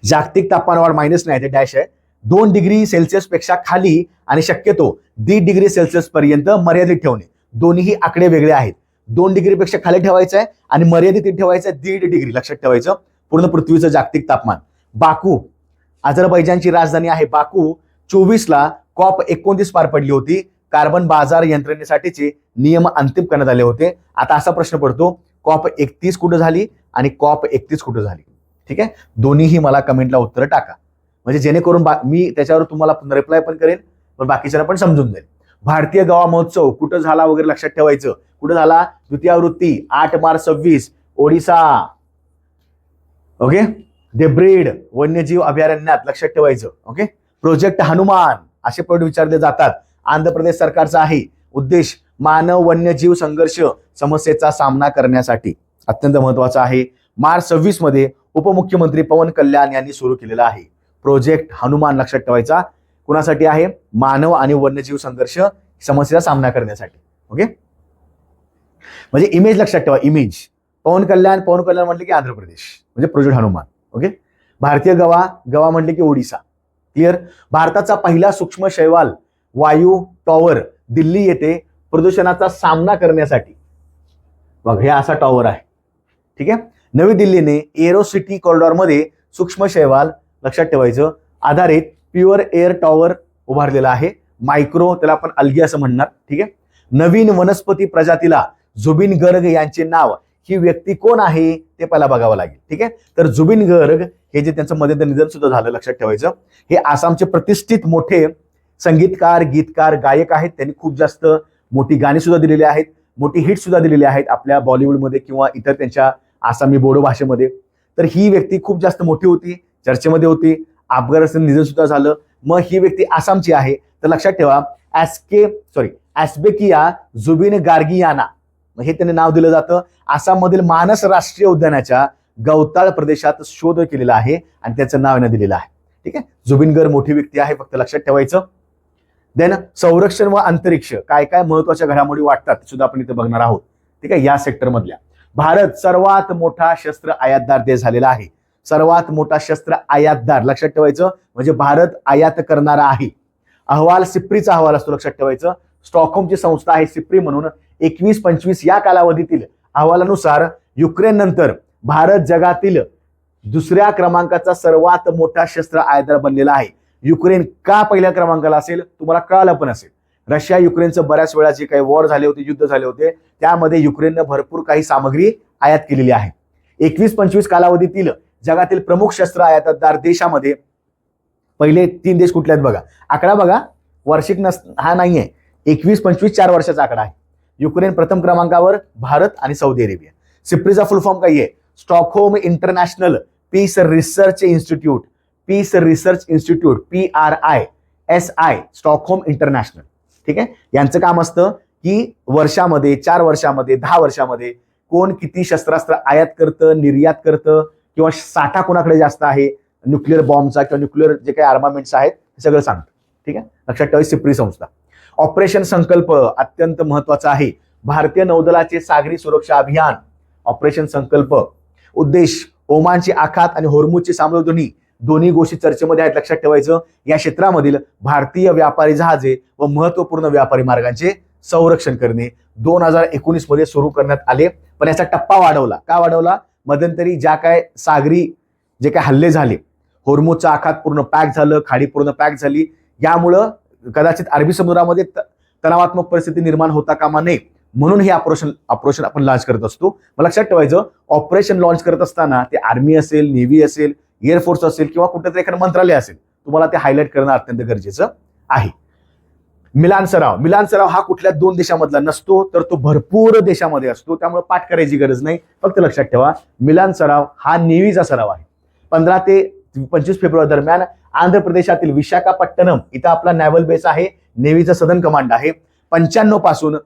जागतिक तापमान वाढ मायनस नाही, ते डॅश आहे, 2 डिग्री सेल्सिअस पेक्षा खाली आणि शक्यतो 1.5 डिग्री सेल्सिअस पर्यंत मर्यादित ठेवणे. दोन्ही आकडे वेगळे आहेत. 2 डिग्रीपेक्षा खाली ठेवायचं आहे आणि मर्यादित ठेवायचं आहे 1.5 डिग्री. लक्षात ठेवायचं पूर्ण पृथ्वीचं जागतिक तापमान. बाकू, अझरबैजानची राजधानी आहे बाकू, 24ला COP 29 पार पडली होती. कार्बन बाजार यंत्रणेसाठीचे नियम अंतिम करण्यात आले होते. आता असा प्रश्न पडतो, COP 31 कुठं झाली आणि COP 31 कुठं झाली? ठीक आहे. दोन्हीही मला कमेंटला उत्तर टाका, म्हणजे जेणेकरून मी त्याच्यावर तुम्हाला रिप्लाय पण करेन, पण बाकीच्यांना पण समजून जाईल. भारतीय गवा महोत्सव कुठं झाला वगैरे लक्षात ठेवायचं. कुठं झाला? द्वितीय आवृत्ती 8 मार्च 26 ओडिसा. ओके. देब्रीड वन्यजीव अभयारण्यात, लक्षात ठेवायचं. ओके. प्रोजेक्ट हनुमान असे पॉइंट विचारले जातात. आंध्र प्रदेश सरकारचा आहे. उद्देश मानव वन्यजीव संघर्ष समस्येचा सामना करण्यासाठी. अत्यंत महत्वाचा आहे. मार्च 26 मध्ये उपमुख्यमंत्री पवन कल्याण यांनी सुरू केलेला आहे प्रोजेक्ट हनुमान. लक्षात ठेवायचा कुणासाठी आहे? मानव आणि वन्यजीव संघर्ष समस्येचा सामना करण्यासाठी. ओके. म्हणजे इमेज लक्षात ठेवा, इमेज. पवन कल्याण म्हटले की आंध्र प्रदेश, म्हणजे प्रोजेक्ट हनुमान. ओके. भारतीय गवा म्हटले की ओडिसा. क्लिअर. भारताचा पहिला सूक्ष्म शैवाल वायू टॉवर दिल्ली येथे प्रदूषणाचा सामना करण्यासाठी, बघ हे असा टॉवर आहे. ठीक आहे. नवी दिल्लीने एरो सिटी कॉरिडॉरमध्ये सूक्ष्म शैवाल, लक्षात ठेवायचं, आधारित प्युअर एअर टॉवर उभारलेला आहे. मायक्रो, त्याला आपण अल्गी असं म्हणणार. ठीक आहे. नवीन वनस्पती प्रजातीला जुबिन गर्ग यांचे नाव, ही व्यक्ती कोण आहे ते पहिला बघावं लागेल. ठीक आहे. तर जुबिन गर्ग हे जे त्यांचं मध्ये निधन सुद्धा झालं, लक्षात ठेवायचं. हे आसामचे प्रतिष्ठित मोठे संगीतकार, गीतकार, गायक आहेत. त्यांनी खूप जास्त मोठी गाणी सुद्धा दिलेली आहेत, मोठी हिट सुद्धा दिलेली आहेत आपल्या बॉलिवूडमध्ये किंवा इतर त्यांच्या आसामी बोडो भाषेमध्ये. तर ही व्यक्ती खूप जास्त मोठी होती, चर्चेमध्ये होती. अपघाताचं निधन सुद्धा झालं. मग ही व्यक्ती आसामची आहे. तर लक्षात ठेवा, ॲस्बेकिया जुबिन गार्गियाना, हे त्यांनी नाव दिलं जातं. आसाममधील मानस राष्ट्रीय उद्यानाच्या गवताळ प्रदेशात शोध केलेला आहे आणि त्याचं नाव यानं दिलेलं आहे. ठीक आहे, जुबिन गर्ग मोठी व्यक्ती आहे, फक्त लक्षात ठेवायचं. देन संरक्षण व अंतरिक्ष, काय काय महत्वाच्या घडामोडी वाटतात ते सुद्धा आपण इथे बघणार आहोत. ठीक आहे, या सेक्टर मधल्या. भारत सर्वात मोठा शस्त्र आयातदार देश झालेला आहे. सर्वात मोठा शस्त्र आयातदार, लक्षात ठेवायचं, म्हणजे भारत आयात करणारा आहे. अहवाल सिप्रीचा अहवाल असतो, लक्षात ठेवायचं. स्टॉकहोमची संस्था आहे सिप्री म्हणून. 21-25 या कालावधीतील अहवालानुसार युक्रेन नंतर भारत जगातील दुसऱ्या क्रमांकाचा सर्वात मोठा शस्त्र आयातदार बनलेला आहे. युक्रेन का पहिल्या क्रमांकाला असेल तुम्हाला कळालं पण असेल. रशिया युक्रेनचं बऱ्याच वेळा जे काही वॉर झाले होते, युद्ध झाले होते, त्यामध्ये युक्रेननं भरपूर काही सामग्री आयात केलेली आहे. 21-25 कालावधीतील जगातील प्रमुख शस्त्र आयातदार देशामध्ये पहिले 3 देश कुठले आहेत बघा. आकडा बघा, वार्षिक हा नाहीये, 21-25 4 वर्षाचा आकडा आहे. युक्रेन प्रथम क्रमांकावर, भारत आणि सौदी अरेबिया. सिप्रीचा फुल फॉर्म काय आहे? Stockholm international peace research institute. Peace research institute, PRISI, Stockholm international. ठीक आहे, यांचं काम असतं की वर्षामध्ये, 4 वर्षामध्ये, 10 वर्षामध्ये कोण किती शस्त्रास्त्र आयात करतं, निर्यात करतं, किंवा साठा कोणाकडे जास्त आहे न्यूक्लिअर बॉम्बचा किंवा न्यूक्लिअर जे काही आर्मामेंट्स आहेत हे सगळं सांगतं. ठीक आहे, लक्षात ठेवा, सिप्री संस्था. ऑपरेशन संकल्प अत्यंत महत्वाचा आहे. भारतीय नौदलाचे सागरी सुरक्षा अभियान, ऑपरेशन संकल्प. उद्देश ओमानची आखात आणि होर्मुजची सामुद्रधुनी दोन्ही गोष्टी चर्चेमध्ये आहेत, लक्षात ठेवायचं. या क्षेत्रामधील भारतीय व्यापारी जहाजे व महत्वपूर्ण व्यापारी मार्गांचे संरक्षण करणे 2019 मध्ये सुरू करण्यात आले. पण याचा टप्पा वाढवला. का वाढवला? मध्यंतरी ज्या काय सागरी जे काय हल्ले झाले, होर्मुजचा आखात पूर्ण पॅक झालं, खाडी पूर्ण पॅक झाली, यामुळं कदाचित अरबी समुद्रामध्ये तणावात्मक परिस्थिती निर्माण होता कामा नये, म्हणून हे ऑपरेशन आपण लॉन्च करत असतो. मग लक्षात ठेवायचं, ऑपरेशन लॉन्च करत असताना ते आर्मी असेल, नेव्ही असेल, एअरफोर्स असेल किंवा कुठेतरी एखादं मंत्रालय असेल, तुम्हाला ते हायलाइट करणं अत्यंत गरजेचं आहे. मिलान सराव हा कुठल्या 2 देशामधला नसतो, तर तो भरपूर देशामध्ये असतो. त्यामुळे पाठ करायची गरज नाही, फक्त लक्षात ठेवा मिलान सराव हा नेव्हीचा सराव आहे. 15 ते 25 फेब्रुवारी दरम्यान आंध्र प्रदेशातील विशाखापट्टणम इथं आपला नॅव्हल बेस आहे. नेव्हीचं सदर्न कमांड आहे. 95 पासून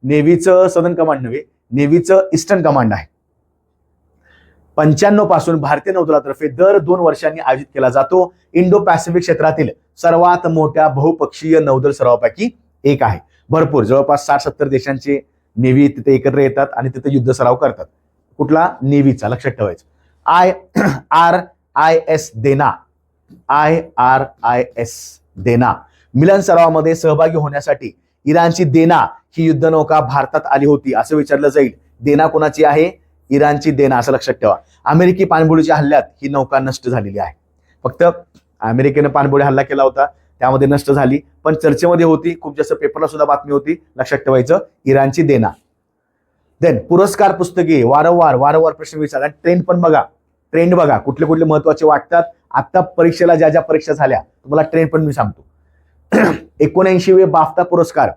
नेव्हीचं सदर्न कमांड नव्हे, नेव्हीचं ईस्टर्न कमांड आहे. 95 पासून भारतीय नौदलातर्फे दर 2 वर्षांनी आयोजित केला जातो. इंडो पॅसिफिक क्षेत्रातील सर्वात मोठ्या बहुपक्षीय नौदल सरावापैकी एक आहे. भरपूर जवळपास 60-70 देशांचे नेव्ही तिथे एकत्र येतात आणि तिथे युद्ध सराव करतात. कुठला? नेव्हीचा, लक्षात ठेवायचं. IRIS देना, IRIS देना. मिलन सरावामध्ये सहभागी होण्यासाठी इराणची देना ही युद्धनौका भारतात आली होती असं विचारलं जाईल. देना कोणाची आहे? इराणची देना, असं लक्षात ठेवा. अमेरिकी पाणबुडीच्या हल्ल्यात ही नौका नष्ट झालेली आहे. फक्त अमेरिकेनं पाणबुडी हल्ला केला होता, त्यामध्ये नष्ट झाली, पण चर्चेमध्ये होती, खूप जास्त पेपरला सुद्धा बातमी होती, लक्षात ठेवायचं, इराणची देना. देन पुरस्कार पुस्तके, वारंवार प्रश्न विचार. ट्रेंड पण बघा, ट्रेंड बघा कुठले कुठले महत्वाचे वाटतात. आता परीक्षेला ज्या ज्या परीक्षा झाल्या तुम्हाला ट्रेंड पण मी सांगतो. 79वे बाफ्ता पुरस्कार,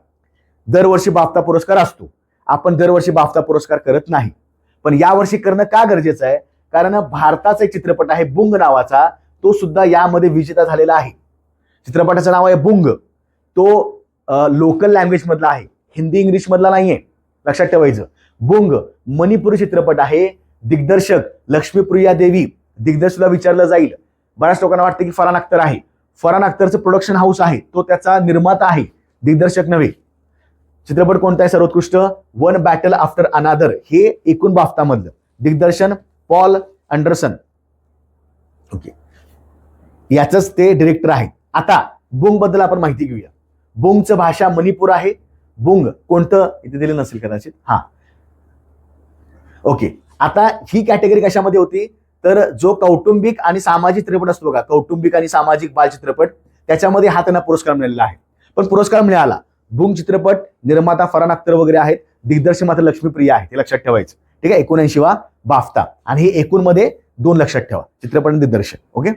दरवर्षी बाफ्ता पुरस्कार असतो. आपण दरवर्षी बाफ्ता पुरस्कार करत नाही, पण यावर्षी करणं का गरजेचं आहे? कारण भारताचा एक चित्रपट आहे बुंग नावाचा, तो सुद्धा यामध्ये विजेता झालेला आहे. चित्रपटाचं नाव आहे बुंग. तो लोकल लँग्वेज मधला आहे, हिंदी इंग्लिश मधला नाहीये, लक्षात ठेवायचं. बुंग मणिपुरी चित्रपट आहे. दिग्दर्शक लक्ष्मीप्रिया देवी. दिग्दर्शकला विचारलं जाईल, बऱ्याच लोकांना वाटतं की फरहान अख्तर आहे. फरहान अख्तरचं प्रोडक्शन हाऊस आहे, तो त्याचा निर्माता आहे, दिग्दर्शक नव्हे. चित्रपट कोणता आहे सर्वोत्कृष्ट? वन बॅटल आफ्टर अनादर, हे एकूण बाफ्ता मधलं. दिग्दर्शन पॉल अँडरसन. ओके, याचंच ते डिरेक्टर आहेत. आता बुंग बद्दल आपण माहिती घेऊया. बुंगचं भाषा मणिपूर आहे. बुंग कोणतं इथे दिलं नसेल कदाचित. हा, ओके. आता ही कॅटेगरी कशामध्ये होती? तर जो कौटुंबिक आणि सामाजिक चित्रपट असतो बघा, कौटुंबिक आणि सामाजिक बाल चित्रपट, त्याच्यामध्ये हा त्यांना पुरस्कार मिळालेला आहे. पण पुरस्कार मिळाला. बुंग चित्रपट निर्माता फरहान अख्तर वगैरे आहेत, दिग्दर्शक मात्र लक्ष्मीप्रिया आहे, हे लक्षात ठेवायचं. ठीक आहे, 79वा बाफ्ता. आणि हे एकूण मध्ये 2 लक्षात ठेवा, चित्रपट आणि दिग्दर्शक. ओके.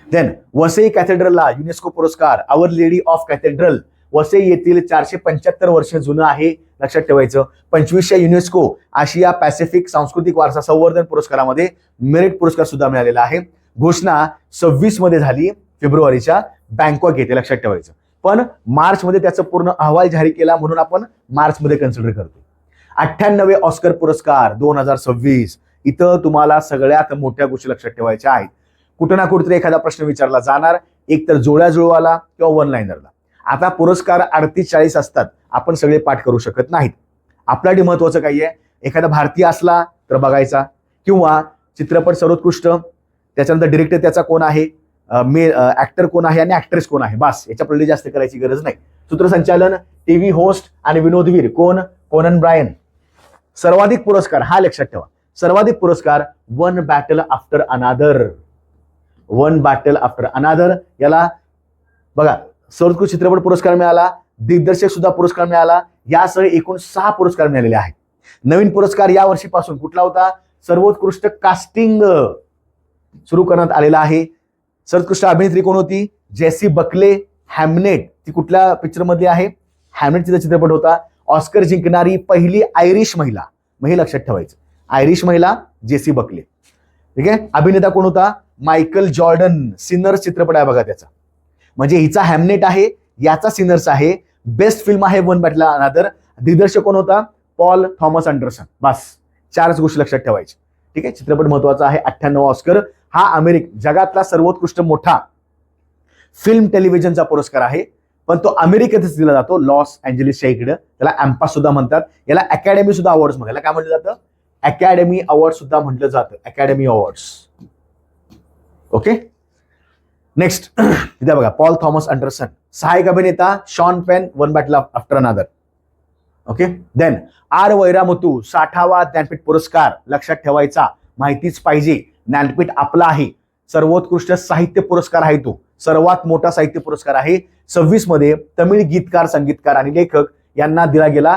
देन वसई कॅथेड्रलला युनेस्को पुरस्कार, आवर लेडी ऑफ कॅथेड्रल. वसई येथील 475 वर्ष जुनं आहे, लक्षात ठेवायचं. 25व्या युनेस्को आशिया पॅसिफिक सांस्कृतिक वारसा संवर्धन पुरस्कारामध्ये मेरिट पुरस्कार सुद्धा मिळालेला आहे. घोषणा 26 मध्ये झाली फेब्रुवारीच्या. बँकॉक येते, लक्षात ठेवायचं. पण मार्चमध्ये त्याचा पूर्ण अहवाल जाहीर केला म्हणून आपण मार्चमध्ये कन्सिडर करतो. 98 ऑस्कर पुरस्कार 2026. इथं तुम्हाला सगळ्यात मोठ्या गोष्टी लक्षात ठेवायच्या आहेत. कुठं ना कुठेतरी एखादा प्रश्न विचारला जाणार, एक तर जोड्या जुळवाला किंवा वन लाईनरला. आता पुरस्कार 38-40 असतात, आपण सगळे पाठ करू शकत नाहीत. आपल्यासाठी महत्वाचं काही आहे, एखादा भारतीय असला तर बघायचा, किंवा चित्रपट सर्वोत्कृष्ट, त्याच्यानंतर डिरेक्टर त्याचा कोण आहे, ऍक्टर कोण आहे आणि ऍक्ट्रेस कोण आहे, बस. याच्या पडली जास्त करायची गरज नाही. सूत्रसंचालन, टीव्ही होस्ट आणि विनोदवीर कोण, कोनन ब्रायन. सर्वाधिक पुरस्कार हा लक्षात ठेवा, सर्वाधिक पुरस्कार वन बॅटल आफ्टर अनादर, वन बॅटल आफ्टर अनादर. याला बघा, सर्वोत्कृष्ट चित्रपट पुरस्कार मिळाला, दिग्दर्शक सुद्धा पुरस्कार मिळाला, यासह एकूण 6 पुरस्कार मिळालेले आहेत. नवीन पुरस्कार या वर्षीपासून कुठला होता, सर्वोत्कृष्ट कास्टिंग सुरू करण्यात आलेला आहे. सर्वोत्कृष्ट अभिनेत्री कोण होती, जेसी बकले. हॅमनेट, ती कुठल्या पिक्चर मध्ये आहे, हॅमनेट तिचा चित्रपट होता. ऑस्कर जिंकणारी पहिली आयरिश महिला, मग हे लक्षात ठेवायचं, आयरिश महिला जेसी बकले. ठीक आहे. अभिनेता कोण होता, मायकल जॉर्डन. सिनर्स चित्रपट आहे बघा त्याचा, म्हणजे हिचा हॅमनेट आहे, याचा सिनर्स आहे. बेस्ट फिल्म आहे वन बॅटल अनादर. दिग्दर्शक कोण होता, पॉल थॉमस अँडरसन. बस 4च गोष्टी लक्षात ठेवायची. ठीक आहे. चित्रपट महत्वाचा आहे. 98 ऑस्कर हा जगातला सर्वोत्कृष्ट मोठा फिल्म टेलिव्हिजनचा पुरस्कार आहे, पण तो अमेरिकेतच दिला जातो, लॉस एंजलिसच्या इकडे. त्याला अँपा सुद्धा म्हणतात. याला अकॅडमी सुद्धा अवॉर्ड्स मध्ये काय म्हटलं जातं, अकॅडमी अवॉर्ड सुद्धा म्हटलं जातं, अकॅडमी अवॉर्ड्स. ओके. नेक्स्ट इथे बघा, पॉल थॉमस अँडरसन. सहाय्यक अभिनेता Sean Penn, one battle after another. Okay. Then R Vairamuthu 60वा ज्ञानपीठ पुरस्कार लक्षात ठेवायचा, माहितीच पाहिजे. ज्ञानपीठ आपला आहे, सर्वोत्कृष्ट साहित्य पुरस्कार आहे, तो सर्वात मोठा साहित्य पुरस्कार आहे. 26 मध्ये तमिळ गीतकार, संगीतकार आणि लेखक यांना दिला गेला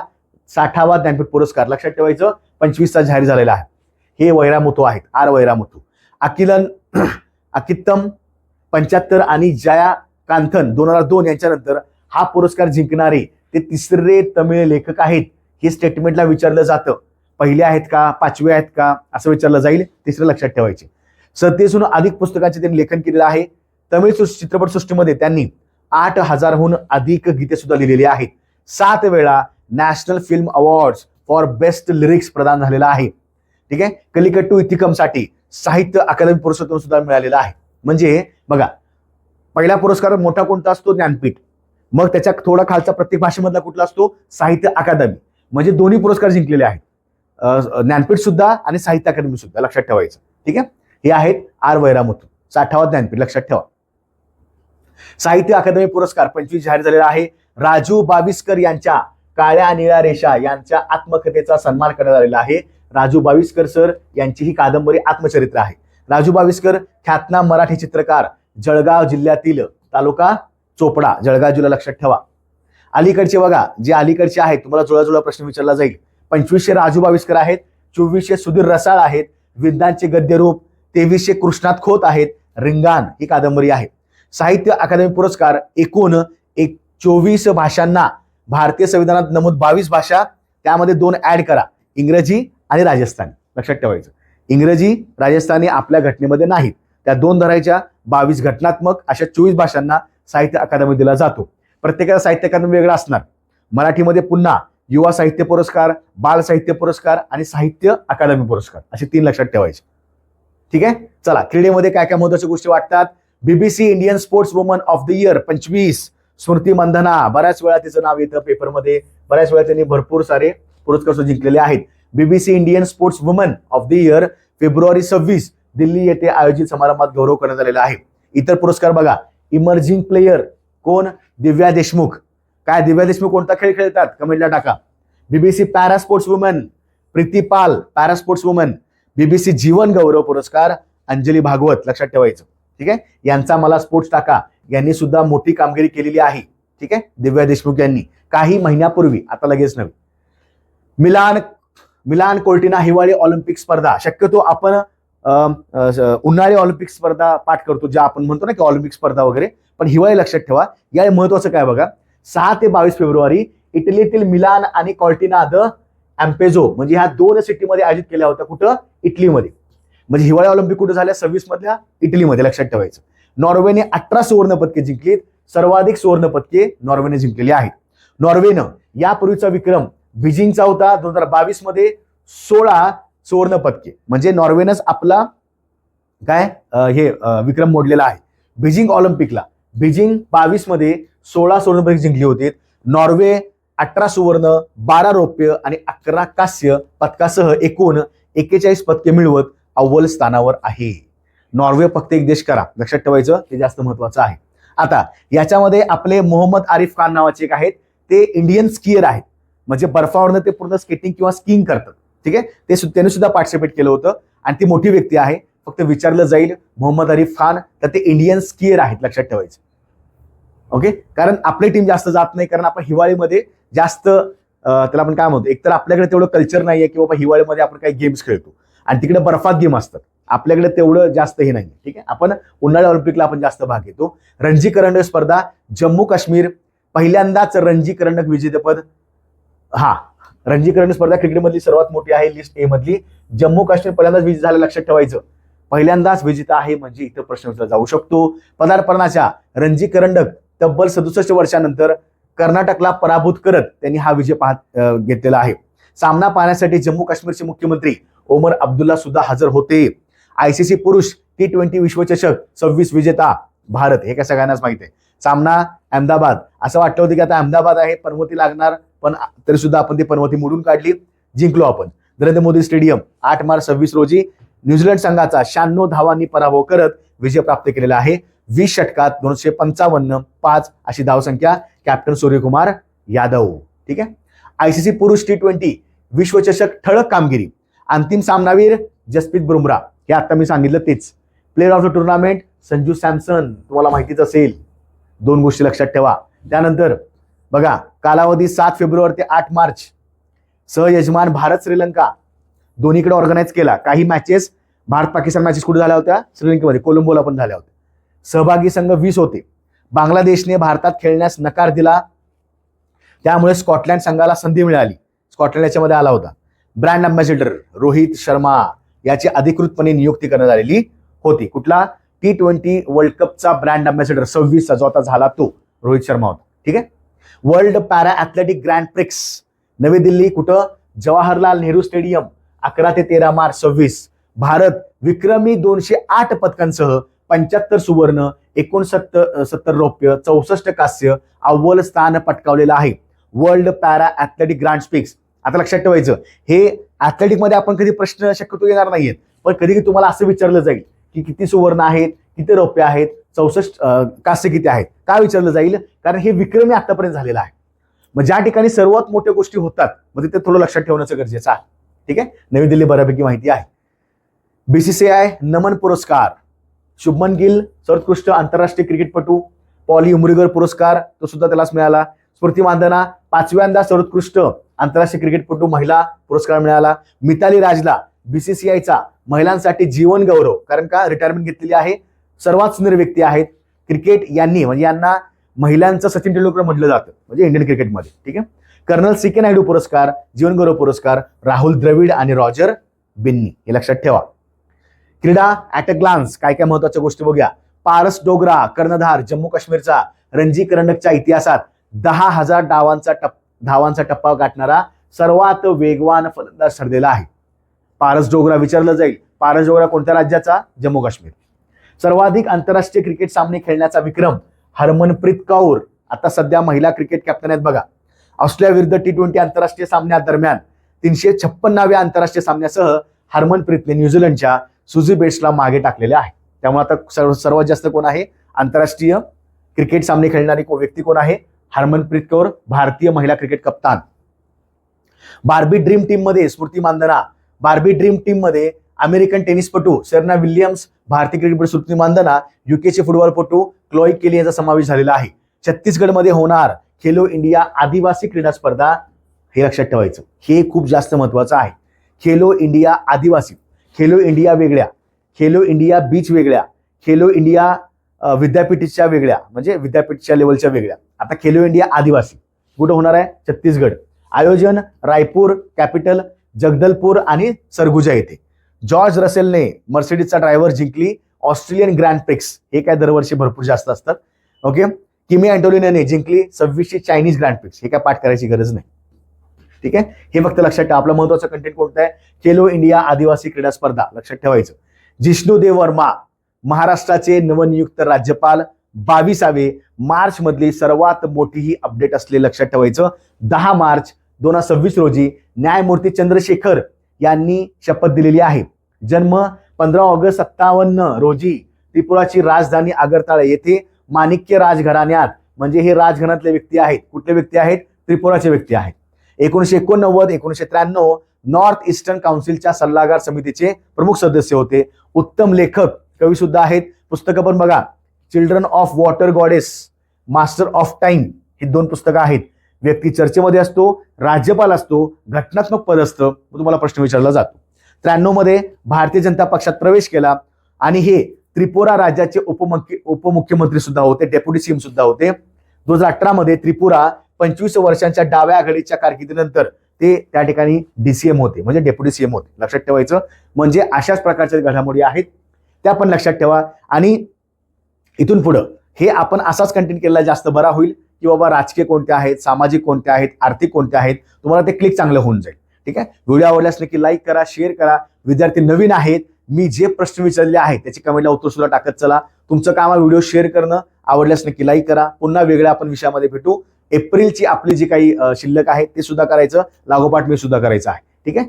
60वा ज्ञानपीठ पुरस्कार. लक्षात ठेवायचं, 25चा जाहीर झालेला आहे. हे वैरामुतू आहेत, आर वैरामुतू. अकित्तम 75 आणि जया कांथन 2002 यांच्यानंतर हा पुरस्कार जिंकणारे ते तिसरे तमिळ लेखक आहेत. हे स्टेटमेंटला विचारलं जातं, पहिले आहेत का, 5वे आहेत का, असं विचारलं जाईल. तिसरं लक्षात ठेवायचे. 37हून अधिक पुस्तकांचे त्यांनी लेखन केलेलं आहे. तमिळ चित्रपट सृष्टीमध्ये त्यांनी 8000हून अधिक गीते सुद्धा लिहिलेली आहेत. 7 वेळा national film awards for best lyrics प्रदान झालेला आहे. ठीक आहे. कलिकट्टू इतिकमसाठी साहित्य अकादमी पुरस्कार सुद्धा मिळालेला आहे. म्हणजे बघा, पहिला पुरस्कार मोठा कोणता असतो, ज्ञानपीठ. मग त्याच्या थोडा खालचा प्रत्येक भाषेमधला कुठला असतो, साहित्य अकादमी. म्हणजे दोन्ही पुरस्कार जिंकलेले आहेत, ज्ञानपीठ सुद्धा आणि साहित्य अकादमी सुद्धा, लक्षात ठेवायचं. ठीक आहे. हे आहेत आर वैरामुतू. 60वा ज्ञानपीठ लक्षात ठेवा. साहित्य अकादमी पुरस्कार 25 जाहीर झालेला आहे. राजू बाविस्कर यांच्या काळ्या निळ्या रेषा यांच्या आत्मकथेचा सन्मान करण्यात आलेला आहे. राजू बाविस्कर सर यांची ही कादंबरी आत्मचरित्र आहे. राजू बाविस्कर ख्यातनाम मराठी चित्रकार, जळगाव जिल्ह्यातील, तालुका चोपडा, जळगाव जिल्हा, लक्षात ठेवा. अलीकडचे बघा, जे अलीकडचे आहेत, तुम्हाला जुळा प्रश्न विचारला जाईल. 2500 राजू बाविस्कर आहेत, 2400 सुधीर रसाळ आहेत, विद्यांचे गद्यरूप, 2300 कृष्णात खोत आहेत, रिंगाण ही कादंबरी आहे. साहित्य अकादमी पुरस्कार एकूण 24 भाषांना, भारतीय संविधानात नमूद 22 भाषा, त्यामध्ये 2 ऍड करा, इंग्रजी आणि राजस्थानी. लक्षात ठेवायचं, इंग्रजी राजस्थानी आपल्या घटनेमध्ये नाहीत, त्या 2 धरायच्या. 22 घटनात्मक अशा 24 भाषांना साहित्य अकादमी दिला जातो. प्रत्येकाचा साहित्य अकादमी वेगळा असणार. मराठीमध्ये पुन्हा युवा साहित्य पुरस्कार, बाल साहित्य पुरस्कार आणि साहित्य अकादमी पुरस्कार, असे 3 लक्षात ठेवायचे. ठीक आहे. चला, क्रीडेमध्ये काय काय महत्वाच्या गोष्टी वाटतात. BBC Indian sports woman of the year 25 स्मृती मंधना. बऱ्याच वेळा तिचं नाव येतं पेपरमध्ये, बऱ्याच वेळा त्यांनी भरपूर सारे पुरस्कार जिंकलेले आहेत. BBC Indian sports woman of the year February 26 Delhi येथे आयोजित समारंभात गौरव करण्यात आलेला आहे. इतर पुरस्कार बघा, इमर्जिंग प्लेयर कोण, दिव्या देशमुख. काय दिव्या देशमुख कोणता खेळ खेळतात, कमेंटला टाका. BBC para sports woman Preeti Pal, para sports woman. BBC जीवन गौरव पुरस्कार अंजली भागवत, लक्षात ठेवायचं. ठीक आहे. यांचा मला स्पोर्ट्स टाका, यांनी सुद्धा मोठी कामगिरी केलेली आहे. ठीक आहे. दिव्या देशमुख यांनी काही महिन्यापूर्वी, आता लगेच नव्हे. मिलान कोर्टिना हिवाळी ऑलिम्पिक स्पर्धा. शक्यतो आपण उन्हाळी ऑलिम्पिक स्पर्धा पाठ करतो, ज्या आपण म्हणतो ना की ऑलिम्पिक स्पर्धा वगैरे, पण हिवाळी लक्षात ठेवा. या महत्वाचं काय बघा, 6 ते 22 फेब्रुवारी इटलीतील मिलान आणि कॉर्टिना द अँपेझो, म्हणजे ह्या 2 सिटीमध्ये आयोजित केल्या होत्या. कुठं, इटलीमध्ये. म्हणजे हिवाळी ऑलिम्पिक कुठं झाल्या, 26 मधल्या इटलीमध्ये, लक्षात ठेवायचं. नॉर्वेने 18 सुवर्ण पदके जिंकलीत. सर्वाधिक सुवर्ण पदके नॉर्वेने जिंकलेली आहेत. नॉर्वेनं यापूर्वीचा विक्रम बीजिंगचा होता 2022 मध्ये 16 सुवर्ण पदके, म्हणजे नॉर्वेनंच आपला विक्रम मोडलेला आहे. बीजिंग ऑलिम्पिकला बीजिंग 22 मध्ये 16 सुवर्ण पदके जिंकली होती. नॉर्वे 18 सुवर्ण, 12 रौप्य आणि 11 कांस्य पदकासह एकूण 41 पदके मिळवत अव्वल स्थानावर आहे. नॉर्वे फक्त एक देश करा, लक्षात ठेवायचं, ते जास्त महत्वाचं आहे. आता याच्यामध्ये आपले मोहम्मद आरिफ खान नावाचे एक आहेत, ते इंडियन स्कीयर आहेत, म्हणजे बर्फावरनं ते पूर्ण स्केटिंग किंवा स्कीइंग करतात. ठीक आहे, त्यांनी सुद्धा पार्टिसिपेट केलं होतं आणि ती मोठी व्यक्ती आहे. फक्त विचारलं जाईल मोहम्मद आरिफ खान, तर ते इंडियन स्कीयर आहेत, लक्षात ठेवायचं. ओके, कारण आपली टीम जास्त जात नाही, कारण आपण हिवाळीमध्ये जास्त त्याला आपण काय म्हणतो, एकतर आपल्याकडे तेवढं कल्चर नाहीये की बाबा हिवाळीमध्ये आपण काही गेम्स खेळतो आणि तिकडे बर्फात गेम असतात. आपल्याकडे तेवढं जास्त हे नाही. ठीक आहे, आपण उन्हाळी ऑलिम्पिकला आपण जास्त भाग घेतो. रणजी करंडक स्पर्धा जम्मू काश्मीर पहिल्यांदाच रणजी करंडक विजेतेपद. रणजी करंडक स्पर्धा क्रिकेटमधली सर्वात मोठी आहे, लिस्ट ए मधली. जम्मू काश्मीर पहिल्यांदाच विजेता झालं, लक्षात ठेवायचं. पहिल्यांदाच विजेता आहे म्हणजे इथं प्रश्न विचारला जाऊ शकतो. पदार्पणाच्या रणजी करंडक तब्बल 67 वर्षानंतर कर्नाटकला पराभूत करत त्यांनी हा विजय घेतलेला आहे. सामना पाहण्यासाठी जम्मू काश्मीरचे मुख्यमंत्री ओमर अब्दुल्ला सुद्धा हजर होते. आयसीसी पुरुष T20 विश्वचषक 26 विजेता भारत, हे काय सगळ्यांनाच माहिती आहे. सामना अहमदाबाद, असं वाटलं होतं की आता अहमदाबाद आहे, पनवती लागणार, पण तरी सुद्धा आपण ती पनवती मोडून काढली, जिंकलो आपण. नरेंद्र मोदी स्टेडियम 8 मार्च 26 रोजी न्यूझीलंड संघाचा 96 धावांनी पराभव करत विजय प्राप्त केलेला आहे. 20 षटकात 255, 5 अशी धावसंख्या, कॅप्टन सूर्यकुमार यादव. ठीक आहे. आयसीसी पुरुष T20 विश्वचषक ठळक कामगिरी. अंतिम सामनावीर जसप्रीत बुमराह, हे आता मी सांगितलं तेच. Player of the tournament Sanju Samson, तुम्हाला माहितीच असेल. 2 गोष्टी लक्षात ठेवा. त्यानंतर बघा, कालावधी 7 फेब्रुवारी ते 8 मार्च. सहयजमान भारत श्रीलंका दोन्हीकडे ऑर्गनाईज केला. काही मॅचेस भारत पाकिस्तान मॅचेस कुठे झाल्या होत्या, श्रीलंकेमध्ये, कोलंबोला पण झाल्या होत्या. सहभागी संघ 20 होते. बांगलादेशने भारतात खेळण्यास नकार दिला, त्यामुळे स्कॉटलँड संघाला संधी मिळाली. स्कॉटलँड याच्यामध्ये आला होता. ब्रँड अँबॅसेडर रोहित शर्मा याची अधिकृतपणे नियुक्ती करण्यात आलेली होती. कुठला T20 वर्ल्ड कपचा ब्रँड अँबॅसेडर 26चा जो आता झाला तो रोहित शर्मा होता. ठीक आहे. World para athletic grand prix नवी दिल्ली, कुठं, जवाहरलाल नेहरू स्टेडियम, 11 ते 13 मार्च 26. भारत विक्रमी 208 पदकांसह 75 सुवर्ण, 69 रौप्य, 64 कांस्य अव्वल स्थान पटकावलेलं आहे. World para athletic grand prix. आता लक्षात ठेवायचं, हे ॲथलेटिक मध्ये आपण कधी प्रश्न शक्यतो येणार नाहीयेत, पण कधी तुम्हाला असं विचारलं जाईल की किती सुवर्ण आहेत, किती रौप्य आहेत, 64 कांस्य किती आहेत, का विचारलं जाईल, कारण हे विक्रमी आतापर्यंत झालेलं आहे. मग ज्या ठिकाणी सर्वात मोठ्या गोष्टी होतात, मग तिथे थोडं लक्षात ठेवण्याचं गरजेचं आहे. ठीक आहे. नवी दिल्ली बऱ्यापैकी माहिती आहे. BCCI नमन पुरस्कार, शुभमन गिल सर्वोत्कृष्ट आंतरराष्ट्रीय क्रिकेटपटू. पॉली उमरीगर पुरस्कार तो सुद्धा त्यालाच मिळाला. स्मृती मानधना 5व्यांदा सर्वोत्कृष्ट आंतरराष्ट्रीय क्रिकेटपटू महिला पुरस्कार मिळाला. मिताली राजला BCCIचा महिलांसाठी जीवन गौरव, कारण का रिटायरमेंट घेतलेली आहे, सर्वात सुंदर व्यक्ती आहेत क्रिकेट यांनी, म्हणजे यांना महिलांचं सचिन तेंडुलकर म्हटलं जातं, म्हणजे इंडियन क्रिकेटमध्ये. ठीक आहे. कर्नल CK नायडू पुरस्कार, जीवन गौरव पुरस्कार राहुल द्रविड आणि रॉजर बिन्नी, हे लक्षात ठेवा. क्रीडा ॲट अ ग्लान्स, काय काय महत्वाच्या गोष्टी बघूया. पारस डोगरा कर्णधार जम्मू काश्मीरचा, रणजी करंडकच्या इतिहासात 10,000 धावांचा टप्पा गाठणारा सर्वात वेगवान फलंदाज ठरलेला आहे. पारस डोगरा विचारलं जाईल, पारस डोगरा कोणत्या राज्याचा, जम्मू काश्मीर. सर्वाधिक आंतरराष्ट्रीय क्रिकेट सामने खेळण्याचा विक्रम हरमनप्रीत कौर, आता सध्या महिला क्रिकेट कॅप्टन आहेत बघा. ऑस्ट्रेलिया विरुद्ध T20 आंतरराष्ट्रीय सामन्यादरम्यान 356व्या आंतरराष्ट्रीय सामन्यासह हरमनप्रीतने न्यूझीलंडच्या सुझी बेट्सला मागे टाकलेले आहे. त्यामुळे आता सर्वात जास्त कोण आहे आंतरराष्ट्रीय क्रिकेट सामने खेळणारी व्यक्ती कोण आहे, हरमनप्रीत कौर, भारतीय महिला क्रिकेट कप्तान. बार्बी ड्रीम टीम मध्ये Smriti Mandhana, Barbie dream team मध्ये अमेरिकन टेनिसपटू सेरेना विल्यम्स, भारतीय क्रिकेटपटू स्मृती मानधना, युकेचे फुटबॉलपटू क्लोई केली यांचा समावेश झालेला आहे. छत्तीसगडमध्ये होणार खेलो इंडिया आदिवासी क्रीडा स्पर्धा, हे लक्षात ठेवायचं, हे खूप जास्त महत्वाचं आहे. खेलो इंडिया आदिवासी, खेलो इंडिया वेगळ्या, खेलो इंडिया बीच वेगळ्या, खेलो इंडिया विद्यापीठच्या वेगळ्या, म्हणजे विद्यापीठच्या लेवलच्या वेगळ्या. आता खेलो इंडिया आदिवासी कुठं होणार आहे, छत्तीसगड. आयोजन रायपूर, कॅपिटल जगदलपूर आणि सरगुजा येथे. जॉर्ज रसेलने मर्सिडीजचा ड्रायव्हर जिंकली ऑस्ट्रेलियन ग्रँड प्रिक्स हे काय दरवर्षी भरपूर जास्त असतात. ओके, किमी अँटोलिनने जिंकली 26वी चायनीज ग्रँड प्रिक्स, हे काय पाठ करायची गरज नाही. ठीक आहे, हे फक्त लक्षात ठेवा. आपला महत्वाचा कंटेंट कोणता आहे? खेलो इंडिया आदिवासी क्रीडा स्पर्धा, लक्षात ठेवायचं. जिष्णुदेव वर्मा महाराष्ट्राचे नवनियुक्त राज्यपाल, 22वे मार्च मधली सर्वात मोठी ही अपडेट असलेली, लक्षात ठेवायचं. 10 मार्च 2026 रोजी न्यायमूर्ती चंद्रशेखर यांनी शपथ दिलेली आहे. जन्म 15 ऑगस्ट 57 रोजी त्रिपुराची राजधानी आगरताळा येथे माणिक्य राजघराण्यात, म्हणजे हे राजघराण्यातले व्यक्ती आहेत. कुठले व्यक्ती आहेत? त्रिपुराचे व्यक्ती आहेत. 1989 1993 नॉर्थ ईस्टर्न काउन्सिलच्या सल्लागार समितीचे प्रमुख सदस्य होते. उत्तम लेखक, कवी सुद्धा आहेत. पुस्तकं पण बघा, children of water goddess, master of time, ही 2 पुस्तकं आहेत. व्यक्ती चर्चेमध्ये असतो, राज्यपाल असतो, घटनात्मक पद असतं, तुम्हाला प्रश्न विचारला जातो. 93 मध्ये भारतीय जनता पक्षात प्रवेश केला आणि हे त्रिपुरा राज्याचे उपमुख्यमंत्री सुद्धा होते, डेप्युटी सीएम सुद्धा होते. 2018 मध्ये त्रिपुरा 25 वर्षांच्या डाव्या आघाडीच्या कारकिर्दीनंतर ते त्या ठिकाणी डीसीएम होते, म्हणजे डेप्युटी सीएम होते. लक्षात ठेवायचं. म्हणजे अशाच प्रकारच्या घडामोडी आहेत, त्या पण लक्षात ठेवा. आणि इथून पुढं हे आपण असाच कंटेंट केलेला जास्त बरा होईल, की बाबा राजकीय कोणते आहेत, सामाजिक कोणते आहेत, आर्थिक कोणते आहेत, तुम्हाला ते क्लिक चांगलं होऊन जाईल. ठीक आहे, व्हिडिओ आवडल्यास नक्की लाईक करा, शेअर करा. विद्यार्थी नवीन आहेत, मी जे प्रश्न विचारले आहेत त्याची कमेंटला उत्तर सुद्धा टाकत चला. तुमचं काम आहे व्हिडिओ शेअर करणं. आवडल्यास नक्की लाईक करा. पुन्हा वेगळ्या आपण विषयामध्ये भेटू. एप्रिलची आपली जी काही शिल्लक आहे ते सुद्धा करायचं, लागोपाठ मी सुद्धा करायचं आहे. ठीक आहे.